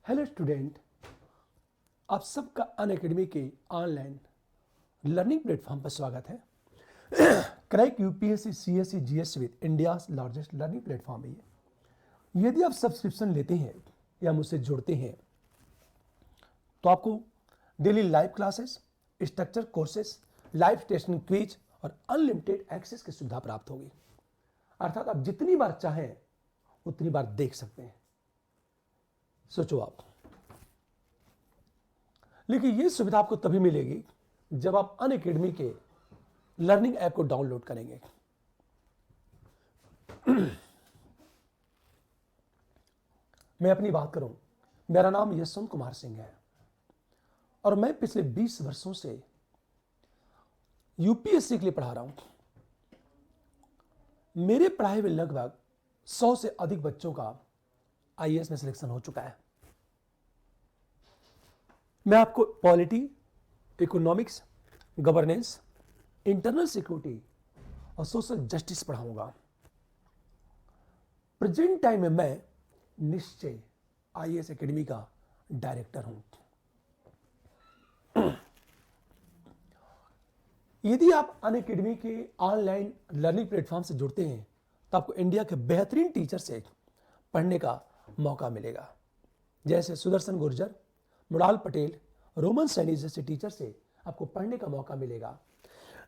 Hello student, आप सबका Unacademy के ऑनलाइन लर्निंग प्लेटफॉर्म पर स्वागत है। Crack UPSC CSC GS with India largest learning platform है ये। यदि आप सब्सक्रिप्शन लेते हैं या मुझसे जुड़ते हैं तो आपको daily live classes, structure courses, live testing quiz और अनलिमिटेड एक्सेस की सुविधा प्राप्त होगी। अर्थात आप जितनी बार चाहें उतनी बार देख सकते हैं। सोचो आप, लेकिन यह सुविधा आपको तभी मिलेगी जब आप अनअकैडमी के लर्निंग ऐप को डाउनलोड करेंगे। मैं अपनी बात करूं, मेरा नाम यशवंत कुमार सिंह है और मैं पिछले 20 वर्षों से यूपीएससी के लिए पढ़ा रहा हूं। मेरे पढ़ाए हुए लगभग 100 से अधिक बच्चों का आईएएस में सिलेक्शन हो चुका है। मैं आपको polity, economics, governance, internal security और सोशल जस्टिस पढ़ाऊंगा। प्रेजेंट टाइम में मैं निश्चय आईएएस एकेडमी का डायरेक्टर हूं। यदि आप अनअकैडमी के ऑनलाइन लर्निंग प्लेटफॉर्म से जुड़ते हैं तो आपको इंडिया के बेहतरीन टीचर से पढ़ने का मौका मिलेगा, जैसे सुदर्शन गुर्जर, मृणाल पटेल, रोमन सैनी जैसे टीचर से आपको पढ़ने का मौका मिलेगा,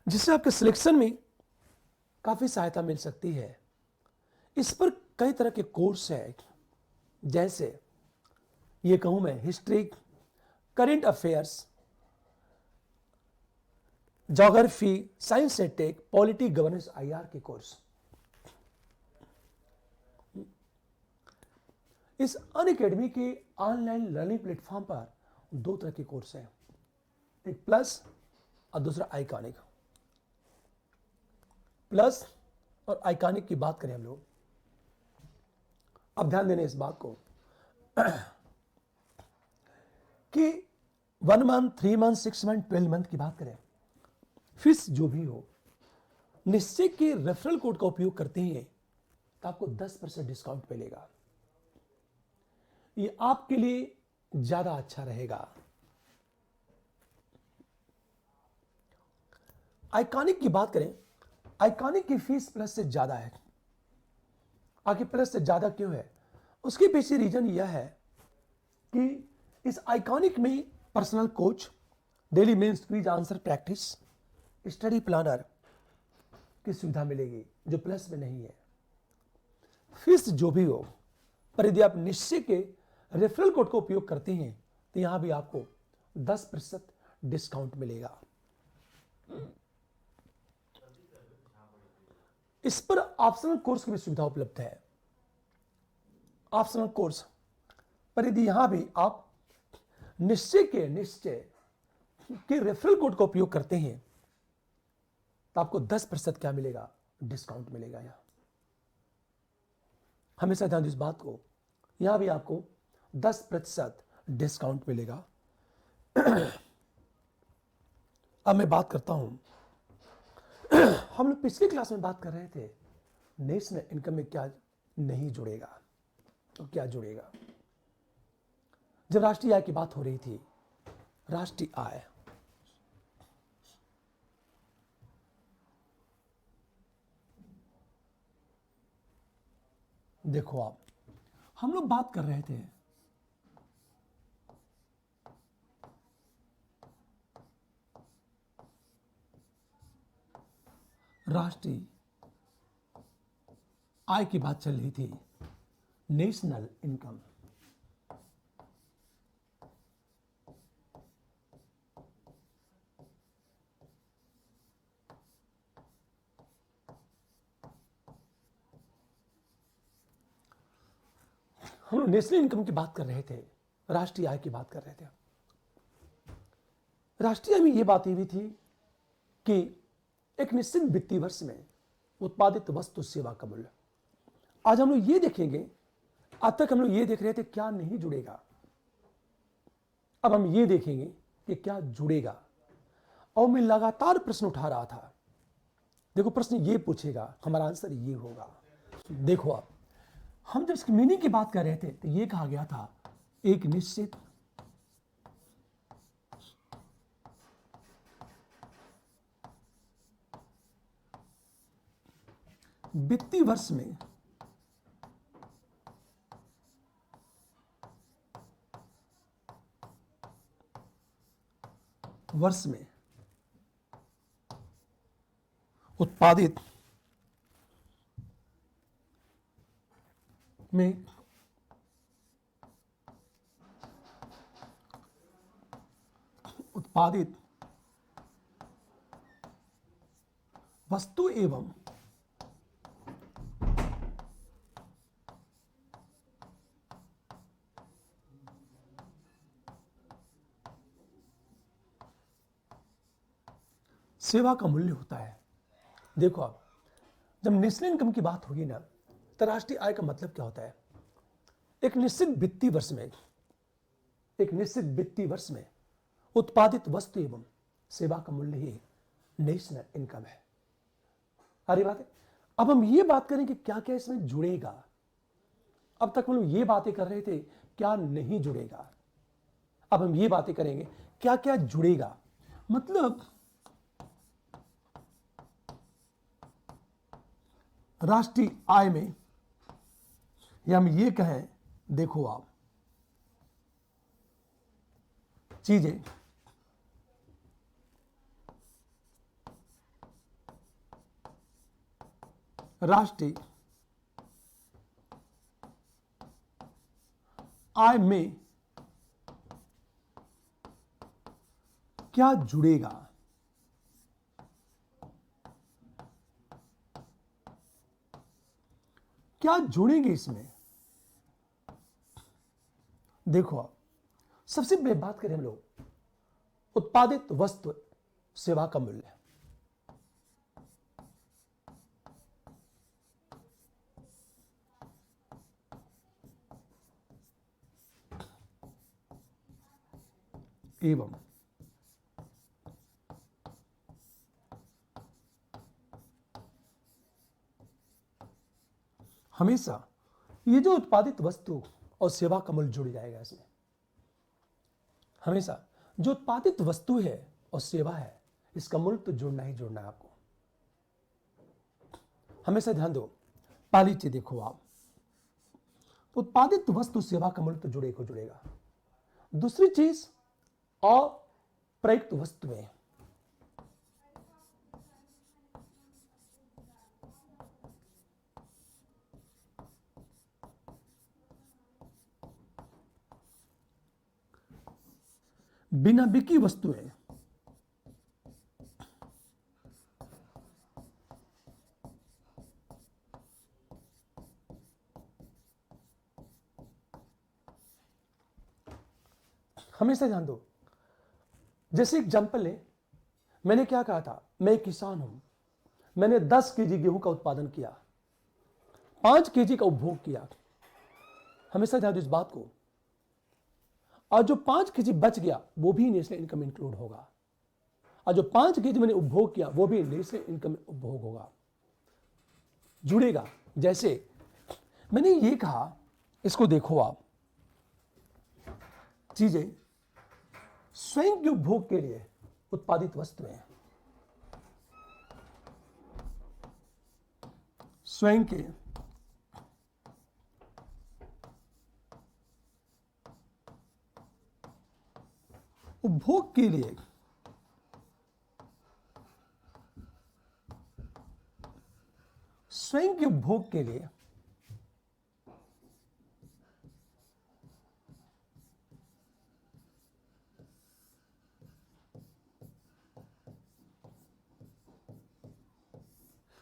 जिससे आपके सिलेक्शन में काफी सहायता मिल सकती है। इस पर कई तरह के कोर्स है, जैसे ये कहूं मैं history, current affairs, geography, science and tech, polity, governance, IR के कोर्स। इस अनअकैडमी के ऑनलाइन लर्निंग प्लेटफॉर्म पर 2 तरह के कोर्स हैं, एक प्लस और दूसरा आइकॉनिक। प्लस और आइकॉनिक की बात करें हम लोग, अब ध्यान देने इस बात को कि 1 मंथ, 3 मंथ, 6 मंथ, 12 मंथ की बात करें, फीस जो भी हो, निश्चय के रेफरल कोड का उपयोग करते हैं तो आपको 10% डिस्काउंट मिलेगा। ये आपके लिए ज्यादा अच्छा रहेगा। आइकॉनिक की बात करें, आइकॉनिक की फीस प्लस से ज्यादा है। आखिर प्लस से ज्यादा क्यों है? उसके पीछे रीजन यह है कि इस आइकॉनिक में personal coach, daily mains quiz answer practice, study planner की सुविधा मिलेगी, जो प्लस में नहीं है। फीस जो भी हो, पर यदि आप निश्चय के रेफरल कोड का उपयोग करते हैं तो यहां भी आपको 10% डिस्काउंट मिलेगा। इस पर ऑप्शनल कोर्स की भी सुविधा उपलब्ध है। ऑप्शनल कोर्स पर यदि यहां भी आप निश्चय के रेफरल कोड का उपयोग करते हैं तो आपको 10% क्या मिलेगा? डिस्काउंट मिलेगा। यहां हमेशा ध्यान दो इस बात को, यहां भी आपको 10% डिस्काउंट मिलेगा। अब मैं बात करता हूं, हम लोग पिछली क्लास में बात कर रहे थे नेशनल इनकम में क्या नहीं जुड़ेगा और क्या जुड़ेगा। जब राष्ट्रीय आय की बात हो रही थी, राष्ट्रीय आय, देखो आप, हम लोग बात कर रहे थे राष्ट्रीय आय की बात चल रही थी, नेशनल इनकम। हम लोग नेशनल इनकम की बात कर रहे थे, राष्ट्रीय आय की बात कर रहे थे। राष्ट्रीय आय में यह बात हुई थी कि एक निश्चित वित्तीय वर्ष में उत्पादित वस्तु सेवा का मूल्य। आज हम लोग ये देखेंगे, आज तक हम लोग ये देख रहे थे क्या नहीं जुड़ेगा, अब हम ये देखेंगे कि क्या जुड़ेगा। और मैं लगातार प्रश्न उठा रहा था, देखो प्रश्न ये पूछेगा, हमारा आंसर ये होगा। देखो आप, हम जब इसकी मीनिंग की बात कर रहे थे तो ये कहा गया था एक निश्चित वित्तीय वर्ष में उत्पादित में उत्पादित वस्तु एवं सेवा का मूल्य होता है। देखो अब जब नेशनल इनकम की बात होगी ना, तो राष्ट्रीय आय का मतलब क्या होता है? एक निश्चित वित्तीय वर्ष में उत्पादित वस्तु एवं सेवा का मूल्य ही नेशनल इनकम है। अरे बात है। अब हम ये बात करें कि क्या क्या इसमें जुड़ेगा। अब तक हम लोग ये बातें कर रहे थे क्या नहीं जुड़ेगा, अब हम ये बातें करेंगे क्या क्या जुड़ेगा। मतलब राष्ट्रीय आय में, या हम ये कहें, देखो आप चीजें राष्ट्रीय आय में क्या जुड़ेगा, क्या जुड़ेंगे इसमें। देखो आप सबसे पहले बात करें हम लोग उत्पादित वस्तु सेवा का मूल्य। एवं हमेशा ये जो उत्पादित वस्तु और सेवा का मूल्य जुड़ जाएगा इसमें। हमेशा जो उत्पादित वस्तु है और सेवा है, इसका मूल्य तो जुड़ना ही जुड़ना है आपको। हमेशा ध्यान दो, पहली चीज देखो आप, उत्पादित वस्तु सेवा का मूल्य तो जुड़ेगा। दूसरी चीज अप्रयुक्त वस्तुएं, बिना बिकी वस्तुएं, हमेशा ध्यान दो। जैसे एग्जाम्पल ले, मैंने क्या कहा था, मैं एक किसान हूं, मैंने 10 केजी गेहूं का उत्पादन किया, 5 केजी का उपभोग किया। हमेशा ध्यान दो इस बात को। और जो 5 केजी बच गया वो भी नेशनल इनकम इंक्लूड होगा, और जो 5 केजी मैंने उपभोग किया वो भी नेशनल इनकम उपभोग होगा, जुड़ेगा। जैसे मैंने ये कहा, इसको देखो आप, चीजें स्वयं के उपभोग के लिए उत्पादित वस्तुएं, स्वयं के उपभोग के लिए स्वयं के उपभोग के लिए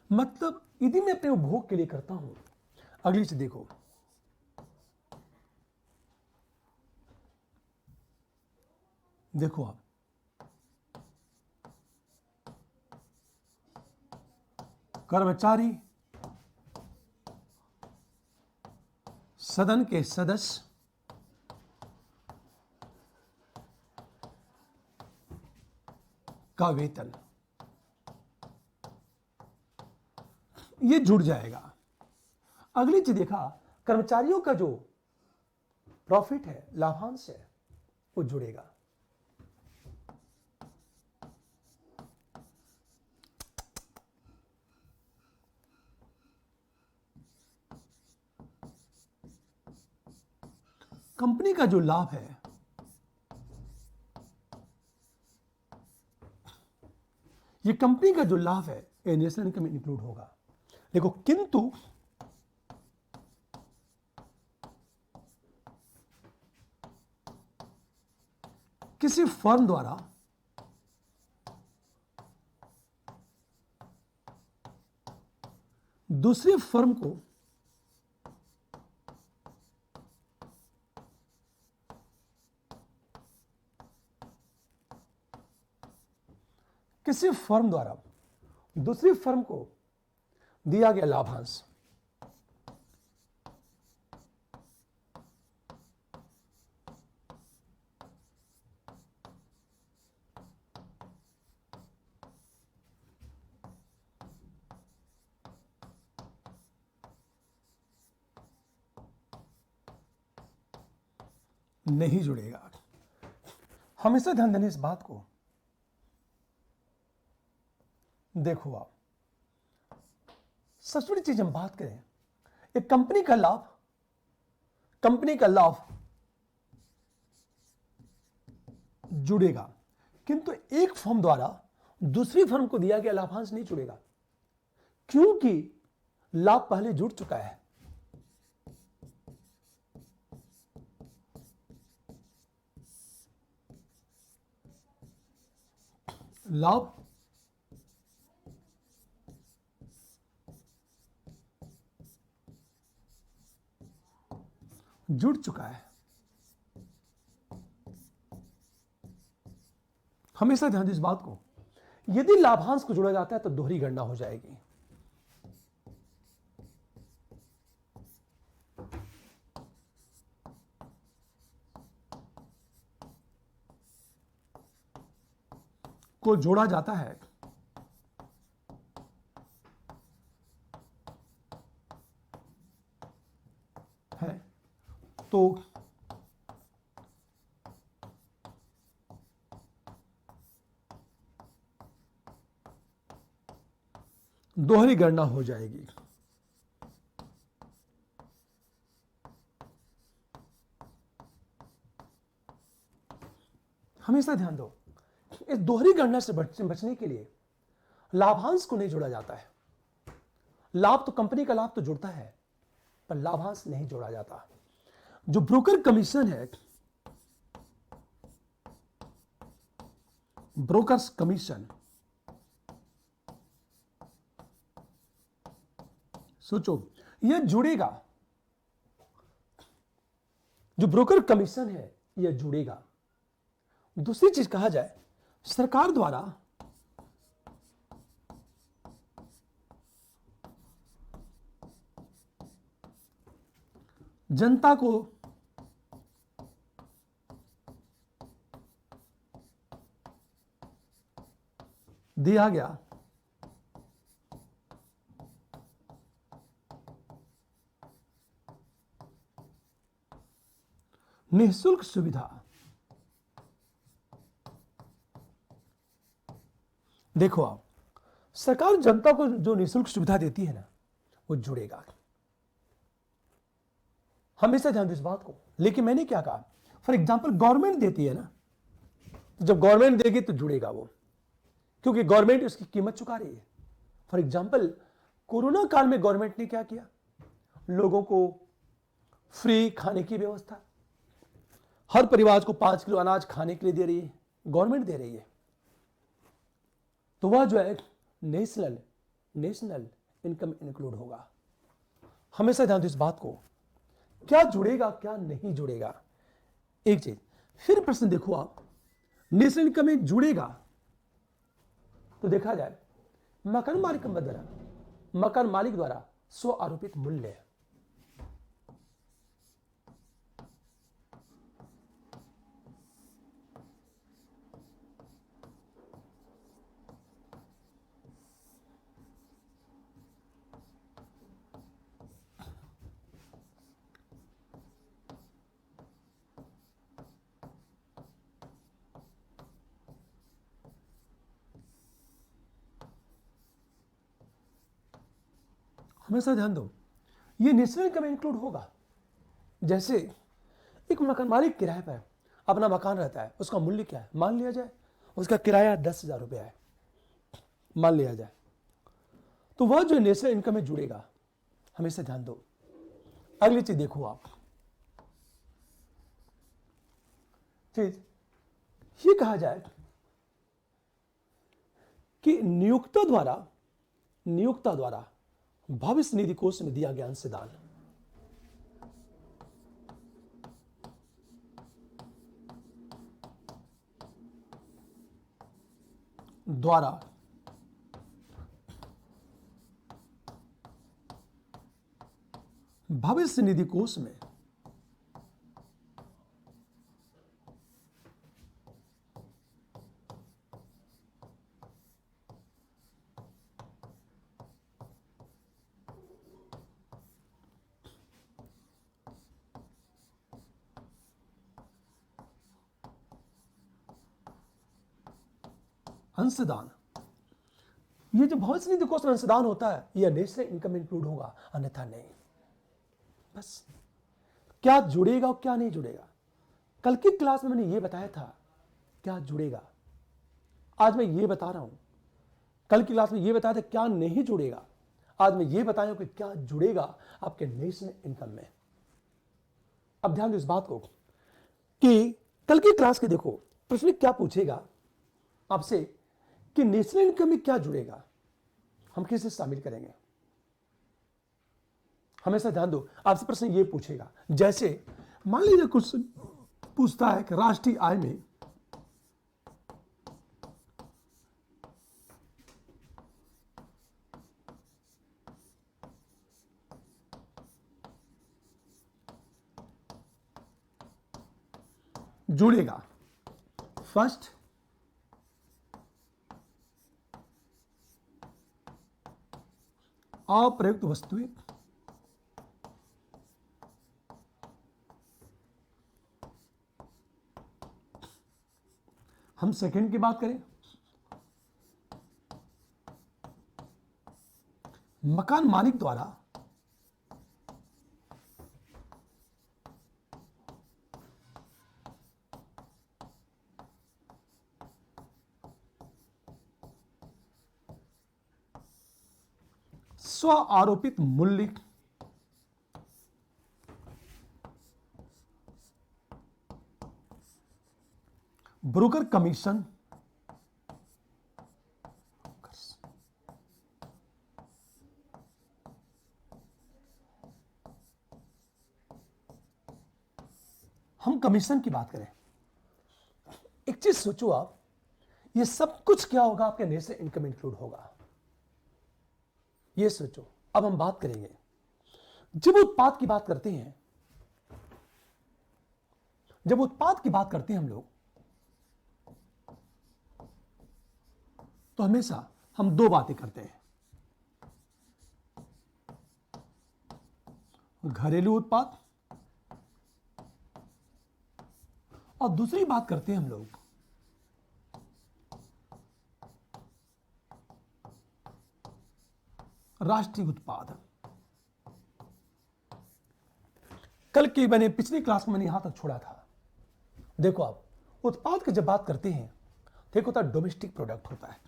मतलब यदि मैं अपने उपभोग के लिए करता हूं। अगली चीज देखो, देखो आप, कर्मचारी सदन के सदस्य का वेतन, ये जुड़ जाएगा। अगली चीज देखा, कर्मचारियों का जो प्रॉफिट है, लाभांश है, वो जुड़ेगा। कंपनी का जो लाभ है, ये कंपनी का जो लाभ है ये नेशनल इनकम में इंक्लूड होगा। देखो, किंतु किसी फर्म द्वारा दूसरी फर्म को किसी फर्म द्वारा दूसरी फर्म को दिया गया लाभांश नहीं जुड़ेगा। हमेशा ध्यान देने इस बात को। देखो, आप सबसे बड़ी चीज हम बात करें, एक कंपनी का लाभ जुड़ेगा, किंतु एक फर्म द्वारा दूसरी फर्म को दिया गया लाभांश नहीं जुड़ेगा, क्योंकि लाभ पहले जुड़ चुका है। लाभ जुड़ चुका है। हमेशा ध्यान दें इस बात को। यदि लाभांश को जोड़ा जाता है तो दोहरी गणना हो जाएगी। को जोड़ा जाता है तो दोहरी गणना हो जाएगी। हमेशा ध्यान दो, इस दोहरी गणना से बचने के लिए लाभांश को नहीं जोड़ा जाता है। लाभ तो कंपनी का लाभ तो जुड़ता है, पर लाभांश नहीं जोड़ा जाता। जो ब्रोकर कमीशन है, ब्रोकर्स कमीशन, सोचो, यह जुड़ेगा। जो ब्रोकर कमीशन है यह जुड़ेगा। दूसरी चीज कहा जाए, सरकार द्वारा जनता को दिया गया निःशुल्क सुविधा। देखो, आप सरकार जनता को जो निःशुल्क सुविधा देती है ना, वो जुड़ेगा। हमेशा ध्यान दो इस बात को। लेकिन मैंने क्या कहा, फॉर एग्जाम्पल गवर्नमेंट देती है ना, जब गवर्नमेंट देगी तो जुड़ेगा वो, क्योंकि गवर्नमेंट उसकी कीमत चुका रही है। फॉर एग्जाम्पल कोरोना काल में गवर्नमेंट ने क्या किया, लोगों को फ्री खाने की व्यवस्था, हर परिवार को 5 किलो अनाज खाने के लिए दे रही है, गवर्नमेंट दे रही है। तो वह जो है नेशनल इनकम इंक्लूड होगा। हमेशा ध्यान दो इस बात को, क्या जुड़ेगा क्या नहीं जुड़ेगा। एक चीज फिर प्रश्न देखो, आप नेशनल इनकम में जुड़ेगा तो देखा जाए मकान मालिक द्वारा स्व आरोपित मूल्य, हमेशा ध्यान दो, ये नेशनल इनकम में इंक्लूड होगा। जैसे एक मकान मालिक किराए पर अपना मकान रहता है, उसका मूल्य क्या है, मान लिया जाए उसका किराया 10,000 रुपया है, मान लिया जाए, तो वह जो नेशनल इनकम में जुड़ेगा। हमेशा ध्यान दो। अगली चीज देखो आप, चीज ये कहा जाए कि नियोक्ता द्वारा भविष्य निधि कोष में दिया गया अंशदान द्वारा भविष्य निधि कोष में अंशदान, ये जो भविष्य निधि कोष में अंशदान होता है, यह नेशनल इनकम में इंक्लूड होगा, अन्यथा नहीं। बस क्या जुड़ेगा और क्या नहीं जुड़ेगा, कल की क्लास में मैंने ये बताया था क्या जुड़ेगा, आज मैं ये बता रहा हूं। कल की क्लास में ये बताया था क्या नहीं जुड़ेगा, आज मैं ये बताया हूं कि क्या जुड़ेगा आपके नेशनल इनकम में। अब ध्यान दो इस बात को कि कल की क्लास के देखो प्रश्न क्या पूछेगा आपसे कि नेशनल इनकम में क्या जुड़ेगा, हम किसे शामिल करेंगे। हमेशा ध्यान दो, आपसे प्रश्न ये पूछेगा, जैसे मान लीजिए कुछ पूछता है कि राष्ट्रीय आय में जुड़ेगा फर्स्ट अप्रयुक्त वस्तुएं, हम सेकंड की बात करें मकान मालिक द्वारा स्व आरोपित मूल्य ब्रोकर कमीशन हम कमीशन की बात करें, एक चीज सोचो आप, ये सब कुछ क्या होगा आपके नेशनल इनकम इंक्लूड होगा, ये सोचो। अब हम बात करेंगे, जब उत्पाद की बात करते हैं, जब उत्पाद की बात करते हैं हम लोग, तो हमेशा हम दो बातें करते हैं, घरेलू उत्पाद और दूसरी बात करते हैं हम लोग राष्ट्रीय उत्पाद। कल की मैंने पिछली क्लास में मैंने यहां तक छोड़ा था। देखो आप उत्पाद की जब बात करते हैं तो एक होता है डोमेस्टिक प्रोडक्ट होता है,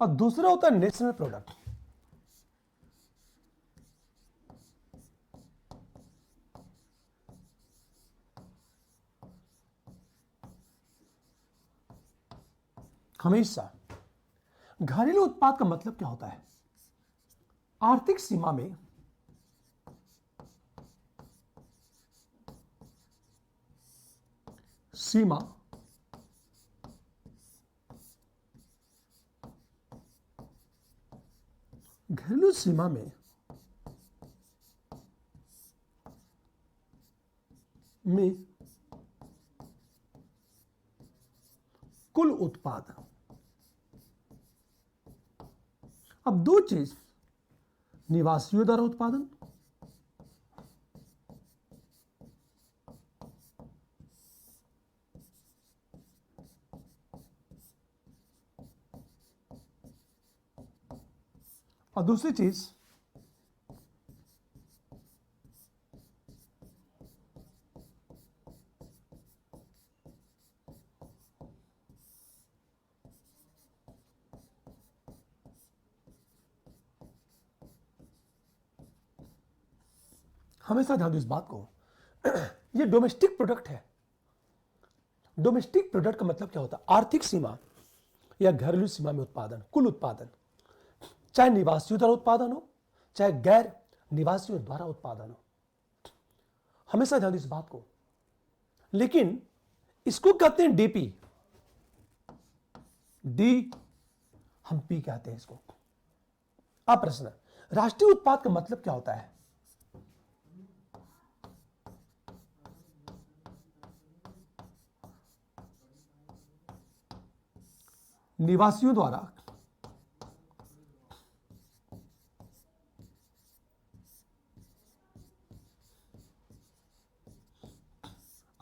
और दूसरा होता है नेशनल प्रोडक्ट। हमेशा घरेलू उत्पाद का मतलब क्या होता है, आर्थिक सीमा में घरेलू सीमा में कुल उत्पाद। अब दो चीज, निवासियों द्वारा उत्पादन और दूसरी चीज हमेशा ध्यान दो इस बात को, ये डोमेस्टिक प्रोडक्ट है। डोमेस्टिक प्रोडक्ट का मतलब क्या होता है? आर्थिक सीमा या घरेलू सीमा में उत्पादन, कुल उत्पादन, चाहे निवासियों द्वारा उत्पादन हो चाहे गैर निवासियों द्वारा उत्पादन हो। हमेशा ध्यान दो इस बात को। लेकिन इसको कहते हैं डीपी, डी हम पी कहते हैं इसको। अब प्रश्न, राष्ट्रीय उत्पाद का मतलब क्या होता है? निवासियों द्वारा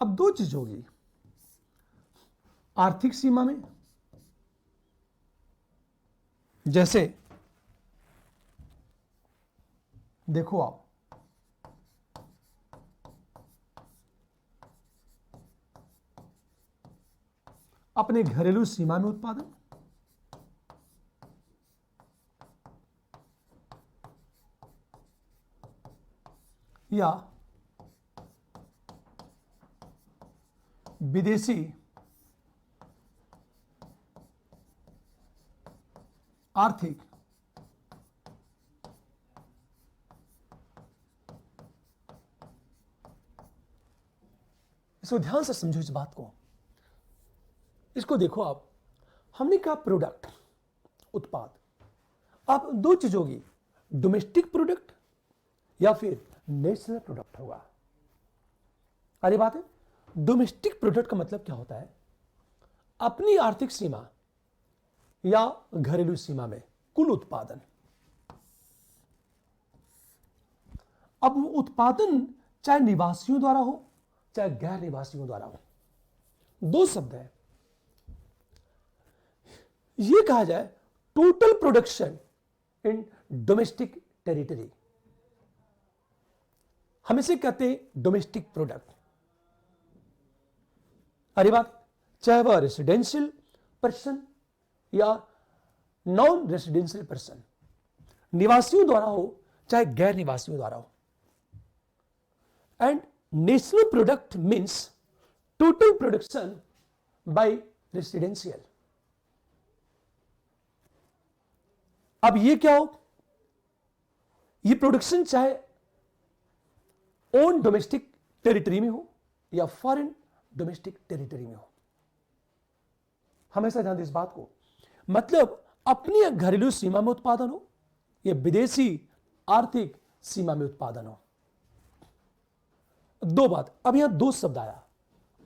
अब दो चीज होगी, आर्थिक सीमा में, जैसे देखो आप अपने घरेलू सीमा में उत्पादन, या विदेशी आर्थिक इसको ध्यान से समझो इस बात को। इसको देखो आप, हमने कहा प्रोडक्ट, उत्पाद। अब दो चीज होगी, डोमेस्टिक प्रोडक्ट या फिर नेशनल प्रोडक्ट होगा। अरे बात है, डोमेस्टिक प्रोडक्ट का मतलब क्या होता है? अपनी आर्थिक सीमा या घरेलू सीमा में कुल उत्पादन। अब वो उत्पादन चाहे निवासियों द्वारा हो चाहे गैर निवासियों द्वारा हो, दो शब्द है। ये कहा जाए total production in domestic territory, हम इसे कहते हैं डोमेस्टिक प्रोडक्ट। अरे बात, चाहे वह रेसिडेंशियल पर्सन या नॉन रेसिडेंशियल पर्सन, निवासियों द्वारा हो चाहे गैर निवासियों द्वारा हो। And national product means total production by residential. अब ये क्या हो? ये प्रोडक्शन चाहे ओन डोमेस्टिक टेरिटरी में हो या फॉरेन डोमेस्टिक टेरिटरी में हो। हमेशा ध्यान दें इस बात को। मतलब अपनी घरेलू सीमा में उत्पादन हो या विदेशी आर्थिक सीमा में उत्पादन हो। दो बात, अब यहां दो शब्द आया,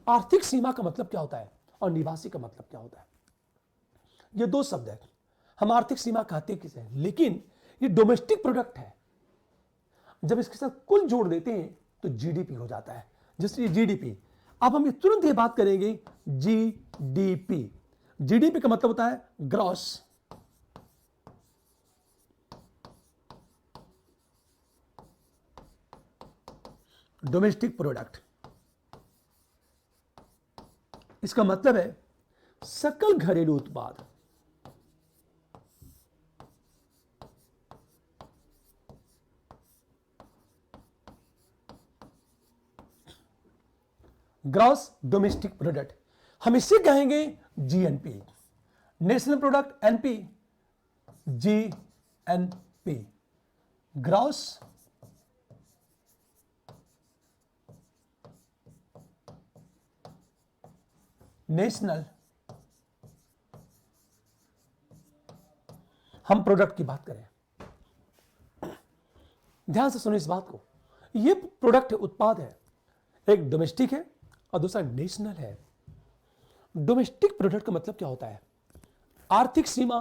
आर्थिक सीमा का मतलब क्या होता है और निवासी का मतलब क्या होता है। ये दो शब्द है। हम आर्थिक सीमा कहते किसे, लेकिन ये डोमेस्टिक प्रोडक्ट है। जब इसके साथ कुल जोड़ देते हैं तो जीडीपी हो जाता है। जैसे जीडीपी, अब हम तुरंत ये बात करेंगे जीडीपी। जीडीपी का मतलब होता है ग्रॉस डोमेस्टिक प्रोडक्ट। इसका मतलब है सकल घरेलू उत्पाद। ग्रॉस डोमेस्टिक प्रोडक्ट, हम इसे कहेंगे GNP. National product NP, GNP, gross national. हम प्रोडक्ट की बात करें, ध्यान से सुनो इस बात को। ये प्रोडक्ट उत्पाद है, एक डोमेस्टिक है और दूसरा नेशनल है। डोमेस्टिक प्रोडक्ट का मतलब क्या होता है? आर्थिक सीमा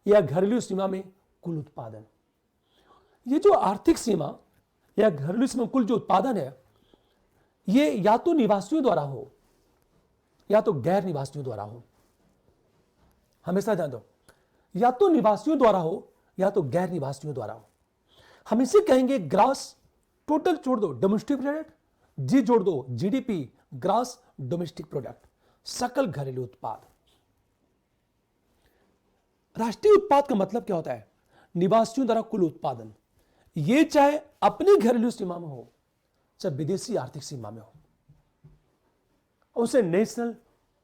या घरेलू सीमा में कुल उत्पादन। ये जो आर्थिक सीमा या घरेलू सीमा में कुल जो उत्पादन है, ये या तो निवासियों द्वारा हो या तो गैर निवासियों द्वारा हो। हमेशा ध्यान दो, या तो निवासियों द्वारा हो या तो गैर निवासियों द्वारा हो। हम इसे कहेंगे ग्रॉस, टोटल छोड़ दो डोमेस्टिक प्रोडक्ट, जी जोड़ दो जीडीपी, ग्रॉस डोमेस्टिक प्रोडक्ट, सकल घरेलू उत्पाद। राष्ट्रीय उत्पाद का मतलब क्या होता है? निवासियों द्वारा कुल उत्पादन, ये चाहे अपनी घरेलू सीमा में हो चाहे विदेशी आर्थिक सीमा में हो, उसे नेशनल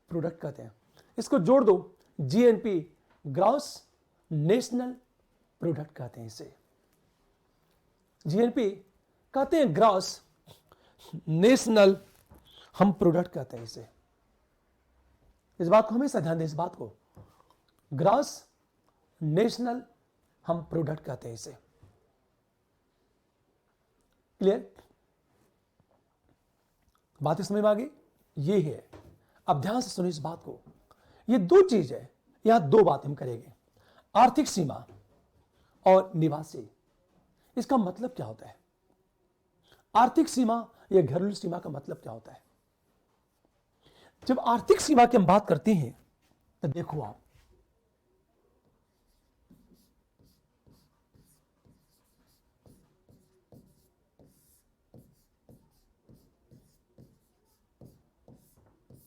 प्रोडक्ट कहते हैं। इसको जोड़ दो जीएनपी, ग्रॉस नेशनल प्रोडक्ट कहते हैं इसे। जीएनपी कहते हैं, ग्रॉस नेशनल हम प्रोडक्ट कहते हैं इसे। इस बात को हमेशा ध्यान दें, इस बात को, ग्रॉस नेशनल हम प्रोडक्ट कहते हैं इसे। क्लियर? बात समझ में आ गई? ये है, अब ध्यान से सुनो इस बात को। ये दो चीज है, यहां दो बात हम करेंगे, आर्थिक सीमा और निवासी। इसका मतलब क्या होता है? आर्थिक सीमा या घरेलू सीमा का मतलब क्या होता है? जब आर्थिक सीमा की हम बात करते हैं तो देखो आप,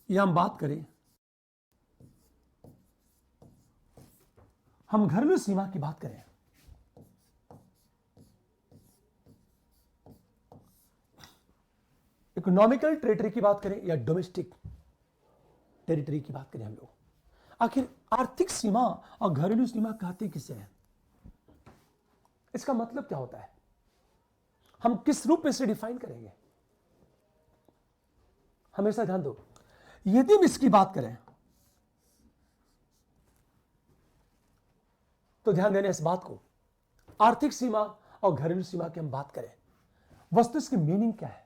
या हम बात करें, हम घरेलू सीमा की बात करें, इकोनॉमिकल टेरिटरी की बात करें या डोमेस्टिक टेरिटरी की बात करें हम लोग, आखिर आर्थिक सीमा और घरेलू सीमा कहते किसे हैं? इसका मतलब क्या होता है? हम किस रूप में इसे डिफाइन करेंगे? हमेशा ध्यान दो, यदि हम इसकी बात करें तो ध्यान देना इस बात को, आर्थिक सीमा और घरेलू सीमा की हम बात करें, वस्तु इसकी मीनिंग क्या है,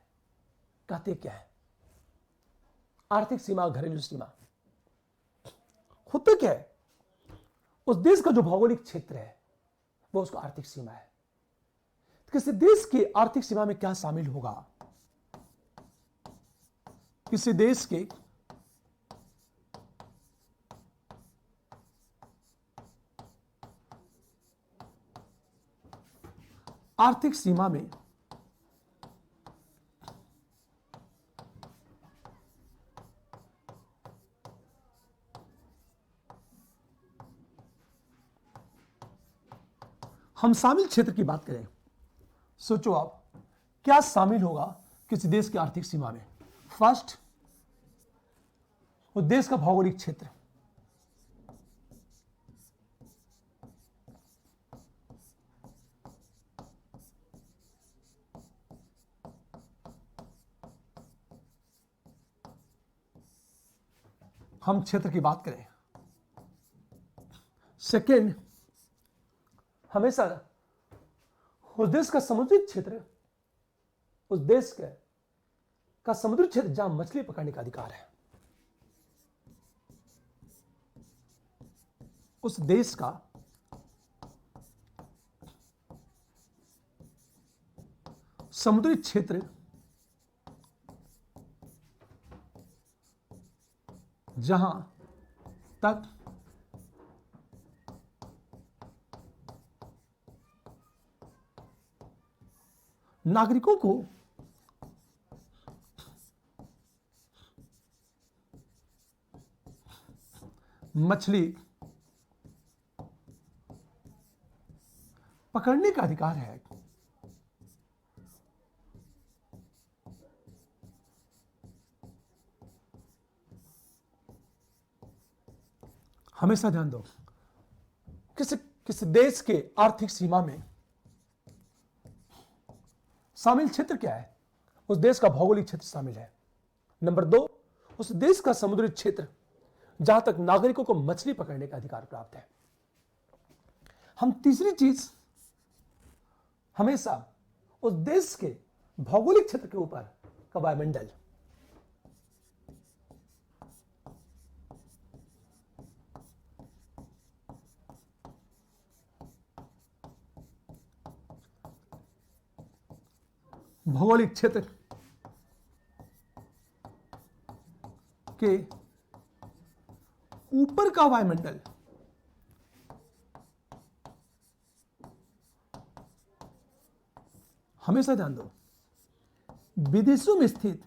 कहते क्या है? आर्थिक सीमा और घरेलू सीमा होता क्या है? उस देश का जो भौगोलिक क्षेत्र है वो उसका आर्थिक सीमा है। किसी देश की आर्थिक सीमा में क्या शामिल होगा? किसी देश के आर्थिक सीमा में हम शामिल क्षेत्र की बात करें, सोचो आप क्या शामिल होगा किसी देश की आर्थिक सीमा में? फर्स्ट, उस देश का भौगोलिक क्षेत्र, हम क्षेत्र की बात करें। सेकेंड, हमेशा उस देश का समुद्री क्षेत्र, उस देश का समुद्री क्षेत्र जहां मछली पकड़ने का अधिकार है, उस देश का समुद्री क्षेत्र जहां तक नागरिकों को मछली पकड़ने का अधिकार है, हमेशा ध्यान दो, किसी देश के आर्थिक सीमा में शामिल क्षेत्र क्या है? उस देश का भौगोलिक क्षेत्र शामिल है। नंबर दो, उस देश का समुद्री क्षेत्र जहां तक नागरिकों को मछली पकड़ने का अधिकार प्राप्त है। हम तीसरी चीज हमेशा उस देश के भौगोलिक क्षेत्र के ऊपर का वायुमंडल, भौगोलिक क्षेत्र के ऊपर का वायुमंडल हमेशा ध्यान दो, विदेशों में स्थित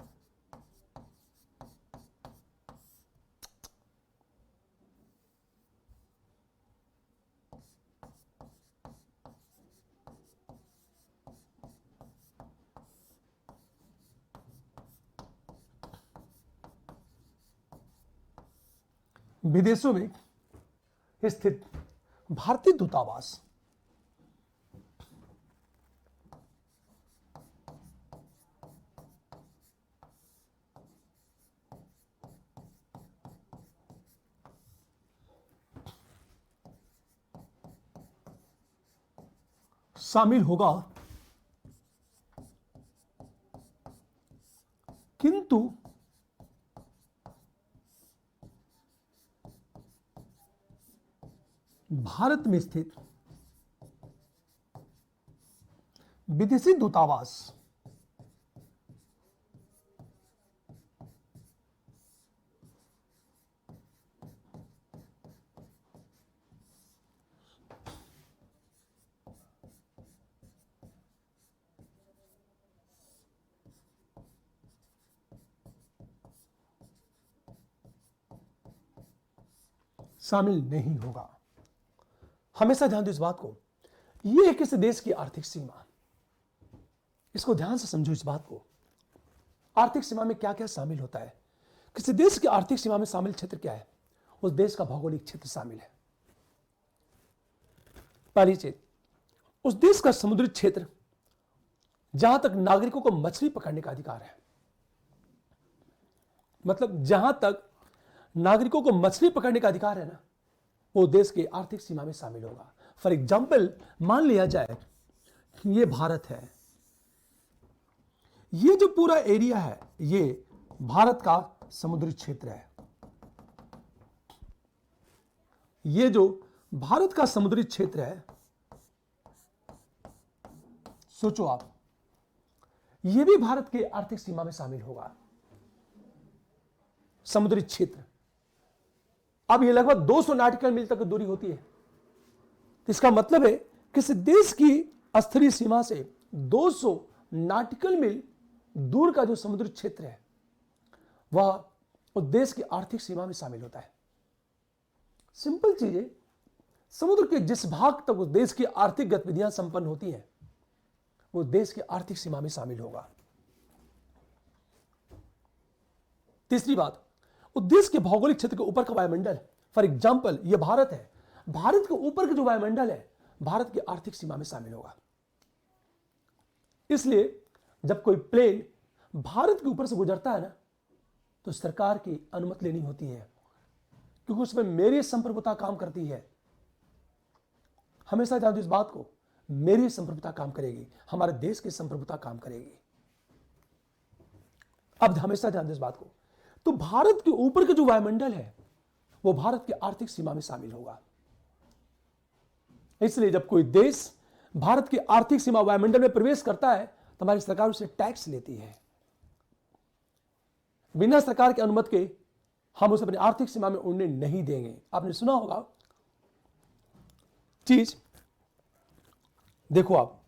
विदेशों में स्थित भारतीय दूतावास शामिल होगा, किंतु भारत में स्थित विदेशी दूतावास शामिल नहीं होगा। हमेशा ध्यान दो इस बात को, यह है किसी देश की आर्थिक सीमा। इसको ध्यान से समझो इस बात को। आर्थिक सीमा में क्या क्या शामिल होता है? किसी देश की आर्थिक सीमा में शामिल क्षेत्र क्या है? उस देश का भौगोलिक क्षेत्र शामिल है। पहली चीज, उस देश का समुद्री क्षेत्र, जहां तक नागरिकों को मछली पकड़ने का अधिकार है। मतलब जहां तक नागरिकों को मछली पकड़ने का अधिकार है ना, वो देश की आर्थिक सीमा में शामिल होगा। फॉर एग्जाम्पल, मान लिया जाए ये भारत है, ये जो पूरा एरिया है ये भारत का समुद्री क्षेत्र है। ये जो भारत का समुद्री क्षेत्र है, सोचो आप, ये भी भारत के आर्थिक सीमा में शामिल होगा, समुद्री क्षेत्र। अब ये लगभग 200 नॉटिकल मील तक दूरी होती है। तो इसका मतलब है किसी देश की स्थलीय सीमा से 200 नॉटिकल मील दूर का जो समुद्री क्षेत्र है वह उस देश की आर्थिक सीमा में शामिल होता है। सिंपल चीज है, समुद्र के जिस भाग तक उस देश की आर्थिक गतिविधियां संपन्न होती हैं वो देश की आर्थिक सीमा में शामिल होगा। तीसरी बात, उस देश के भौगोलिक क्षेत्र के ऊपर का वायुमंडल, फॉर एग्जाम्पल ये भारत है, भारत के ऊपर का जो वायुमंडल है भारत की आर्थिक सीमा में शामिल होगा। इसलिए जब कोई प्लेन भारत के ऊपर से गुजरता है ना, तो सरकार की अनुमति लेनी होती है, क्योंकि उसमें मेरी संप्रभुता काम करती है। हमेशा ध्यान दो इस बात को, मेरी संप्रभुता काम करेगी, हमारे देश की संप्रभुता काम करेगी। अब हमेशा ध्यान दो इस बात को, तो भारत के ऊपर का जो वायुमंडल है वो भारत की आर्थिक सीमा में शामिल होगा। इसलिए जब कोई देश भारत की आर्थिक सीमा वायुमंडल में प्रवेश करता है तो हमारी सरकार उसे टैक्स लेती है। बिना सरकार की अनुमति के हम उसे अपनी आर्थिक सीमा में उड़ने नहीं देंगे। आपने सुना होगा चीज, देखो आप,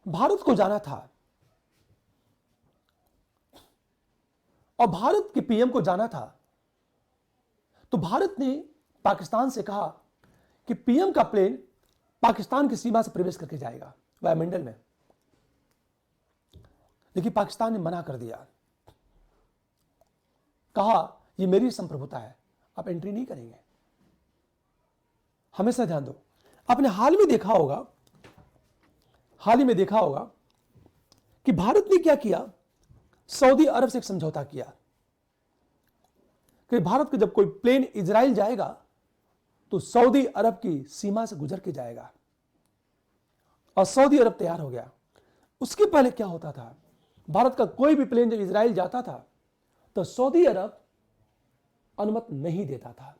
भारत को जाना था और भारत के पीएम को जाना था, तो भारत ने पाकिस्तान से कहा कि पीएम का प्लेन पाकिस्तान की सीमा से प्रवेश करके जाएगा वायुमंडल में, लेकिन पाकिस्तान ने मना कर दिया, कहा ये मेरी संप्रभुता है, आप एंट्री नहीं करेंगे। हमेशा ध्यान दो, आपने हाल ही में देखा होगा कि भारत ने क्या किया, सऊदी अरब से एक समझौता किया कि भारत का जब कोई प्लेन इजराइल जाएगा तो सऊदी अरब की सीमा से गुजर के जाएगा, और सऊदी अरब तैयार हो गया। उसके पहले क्या होता था, भारत का कोई भी प्लेन जब इजराइल जाता था तो सऊदी अरब अनुमति नहीं देता था,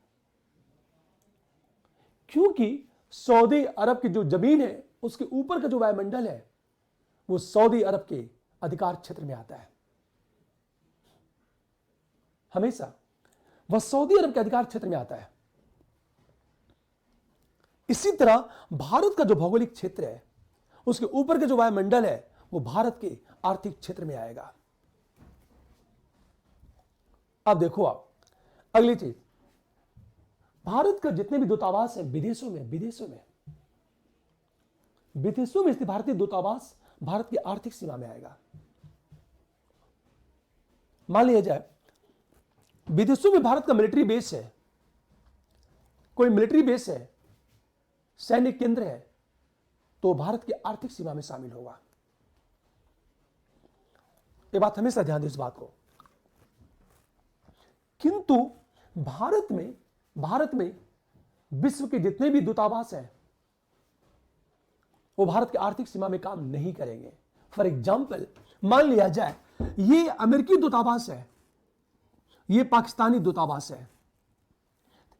क्योंकि सऊदी अरब की जो जमीन है उसके ऊपर का जो वायुमंडल है वो सऊदी अरब के अधिकार क्षेत्र में आता है। हमेशा वह सऊदी अरब के अधिकार क्षेत्र में आता है। इसी तरह भारत का जो भौगोलिक क्षेत्र है उसके ऊपर के जो वायुमंडल है वो भारत के आर्थिक क्षेत्र में आएगा। अब देखो आप अगली चीज, भारत का जितने भी दूतावास है विदेशों में स्थित भारतीय दूतावास भारत की आर्थिक सीमा में आएगा। मान लिया जाए विदेशों में भारत का मिलिट्री बेस है, कोई मिलिट्री बेस है, सैन्य केंद्र है, तो भारत की आर्थिक सीमा में शामिल होगा। ये बात हमेशा ध्यान दें इस बात को। किंतु भारत में विश्व के जितने भी दूतावास हैं वो भारत की आर्थिक सीमा में काम नहीं करेंगे। फॉर एग्जाम्पल मान लिया जाए ये अमेरिकी दूतावास है, ये पाकिस्तानी दूतावास है।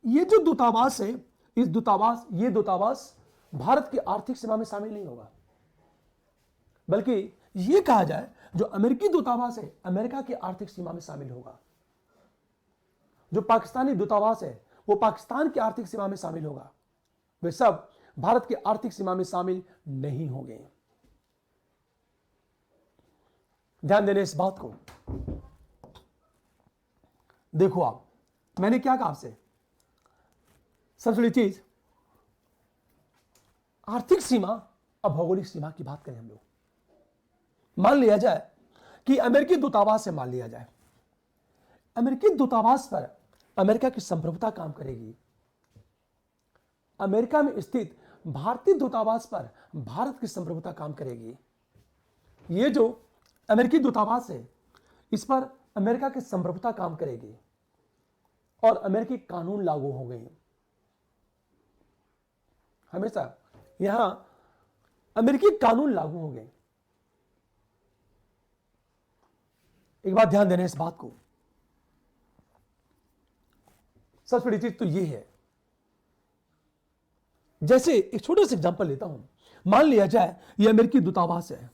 ये जो दूतावास है ये दूतावास भारत की आर्थिक सीमा में शामिल नहीं होगा, बल्कि ये कहा जाए जो अमेरिकी दूतावास है अमेरिका की आर्थिक सीमा में शामिल होगा, जो पाकिस्तानी दूतावास है वो पाकिस्तान की आर्थिक सीमा में शामिल होगा, वे सब भारत की आर्थिक सीमा में शामिल नहीं होंगे। ध्यान देने इस बात को। देखो आप, मैंने क्या कहा आपसे, सबसे बड़ी चीज आर्थिक सीमा और भौगोलिक सीमा की बात करें हम लोग। मान लिया जाए कि अमेरिकी दूतावास से मान लिया जाए, अमेरिकी दूतावास पर अमेरिका की संप्रभुता काम करेगी। अमेरिका में स्थित भारतीय दूतावास पर भारत की संप्रभुता काम करेगी। ये जो अमेरिकी दूतावास है इस पर अमेरिका की संप्रभुता काम करेगी और अमेरिकी कानून लागू हो गए। हमेशा यहां अमेरिकी कानून लागू हो गए। एक बात ध्यान देना इस बात को, सबसे बड़ी चीज तो ये है, जैसे एक छोटा सा एग्जांपल लेता हूं। मान लिया जाए ये अमेरिकी दूतावास है,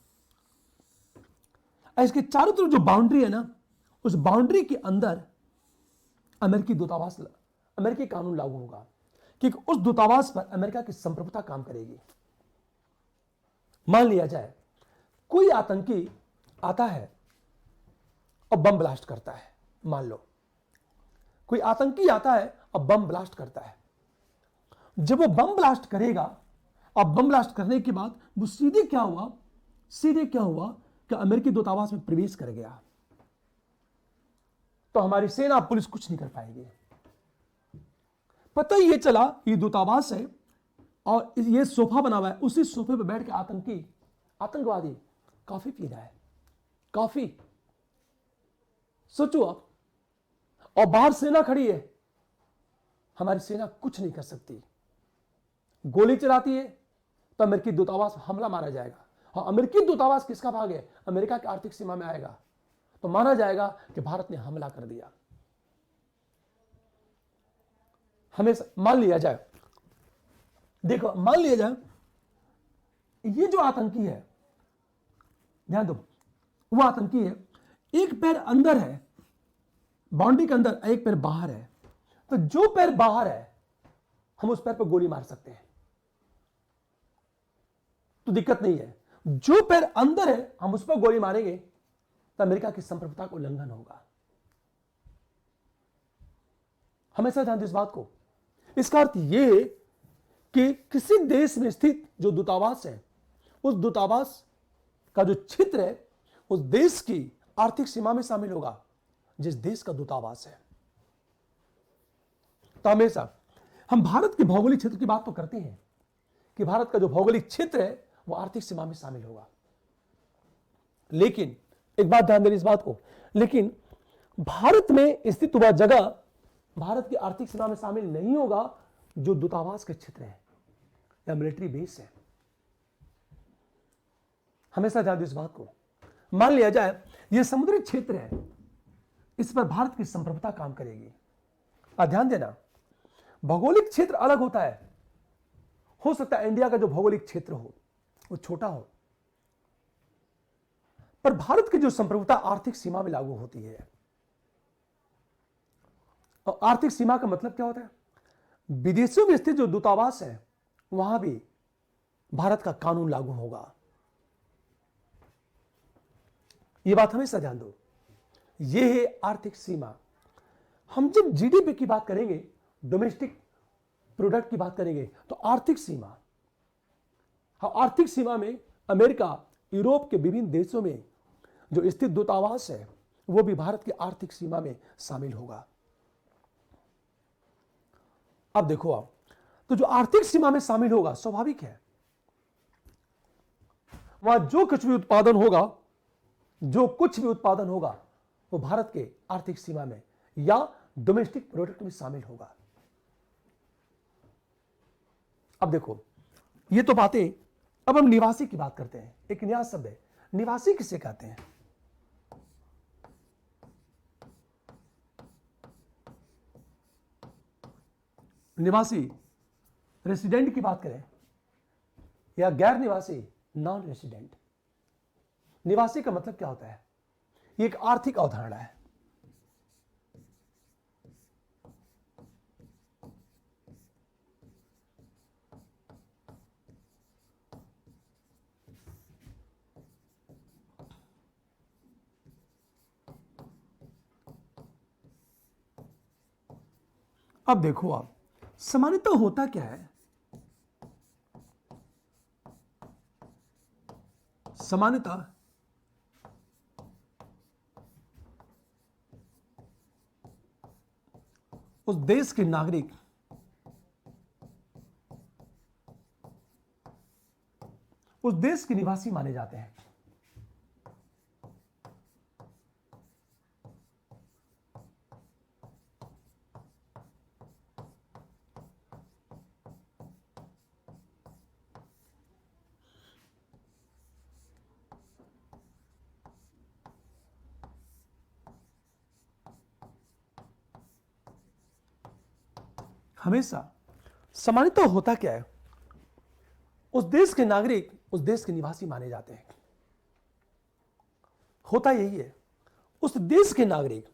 इसके चारों तरफ जो बाउंड्री है ना, उस बाउंड्री के अंदर अमेरिकी दूतावास, अमेरिकी कानून लागू होगा, क्योंकि उस दूतावास पर अमेरिका की संप्रभुता काम करेगी। मान लिया जाए कोई आतंकी आता है और बम ब्लास्ट करता है, मान लो कोई आतंकी आता है और बम ब्लास्ट करता है। जब वो बम ब्लास्ट करेगा और बम ब्लास्ट करने के बाद वो सीधे क्या हुआ कि अमेरिकी दूतावास में प्रवेश कर गया, तो हमारी सेना पुलिस कुछ नहीं कर पाएगी। पता ही ये चला ये दूतावास है और ये सोफा बना हुआ है, उसी सोफे पर बैठ के आतंकवादी कॉफी पी रहा है, कॉफी। सोचो आप, और बाहर सेना खड़ी है, हमारी सेना कुछ नहीं कर सकती। गोली चलाती है तो अमेरिकी दूतावास हमला मारा जाएगा, और अमेरिकी दूतावास किसका भाग है, अमेरिका की आर्थिक सीमा में आएगा, तो माना जाएगा कि भारत ने हमला कर दिया। हमें मान लिया जाए, देखो मान लिया जाए ये जो आतंकी है, ध्यान दो, वो आतंकी है, एक पैर अंदर है बाउंड्री के अंदर, एक पैर बाहर है, तो जो पैर बाहर है हम उस पैर पर गोली मार सकते हैं, तो दिक्कत नहीं है। जो पैर अंदर है हम उस पर गोली मारेंगे तो अमेरिका की संप्रभुता का उल्लंघन होगा। हमेशा ध्यान दो इस बात को। इसका अर्थ यह कि किसी देश में स्थित जो दूतावास है, उस दूतावास का जो क्षेत्र है उस देश की आर्थिक सीमा में शामिल होगा जिस देश का दूतावास है। तो हमेशा हम भारत के भौगोलिक क्षेत्र की बात तो करते हैं कि भारत का जो भौगोलिक क्षेत्र है वो आर्थिक सीमा में शामिल होगा, लेकिन एक बात ध्यान देना इस बात को, लेकिन भारत में स्थित वह जगह भारत की आर्थिक सीमा में शामिल नहीं होगा जो दूतावास के क्षेत्र है या मिलिट्री बेस है। हमेशा ध्यान दो इस बात को। मान लिया जाए यह समुद्री क्षेत्र है, इस पर भारत की संप्रभुता काम करेगी। और ध्यान देना, भौगोलिक क्षेत्र अलग होता है। हो सकता है इंडिया का जो भौगोलिक क्षेत्र हो वो छोटा हो, पर भारत की जो संप्रभुता आर्थिक सीमा में लागू होती है। और आर्थिक सीमा का मतलब क्या होता है, विदेशों में स्थित जो दूतावास है वहां भी भारत का कानून लागू होगा, ये बात हमेशा ध्यान दो, ये है आर्थिक सीमा। हम जब जीडीपी की बात करेंगे, डोमेस्टिक प्रोडक्ट की बात करेंगे, तो आर्थिक सीमा, हाँ, आर्थिक सीमा में अमेरिका, यूरोप के विभिन्न देशों में जो स्थित दूतावास है वो भी भारत की आर्थिक सीमा में शामिल होगा। अब देखो आप, तो जो आर्थिक सीमा में शामिल होगा, स्वाभाविक है वहां जो कुछ भी उत्पादन होगा, जो कुछ भी उत्पादन होगा वो भारत के आर्थिक सीमा में या डोमेस्टिक प्रोडक्ट में शामिल होगा। अब देखो, ये तो बातें, अब हम निवासी की बात करते हैं। एक नया शब्द है, निवासी किसे कहते हैं? निवासी, रेसिडेंट की बात करें या गैर निवासी, नॉन रेसिडेंट। निवासी का मतलब क्या होता है? ये एक आर्थिक अवधारणा है। अब देखो आप, सामान्यतः होता क्या है? सामान्यतः उस देश के नागरिक उस देश के निवासी माने जाते हैं। हमेशा सामान्यतः होता क्या है? उस देश के नागरिक उस देश के निवासी माने जाते हैं। होता यही है, उस देश के नागरिक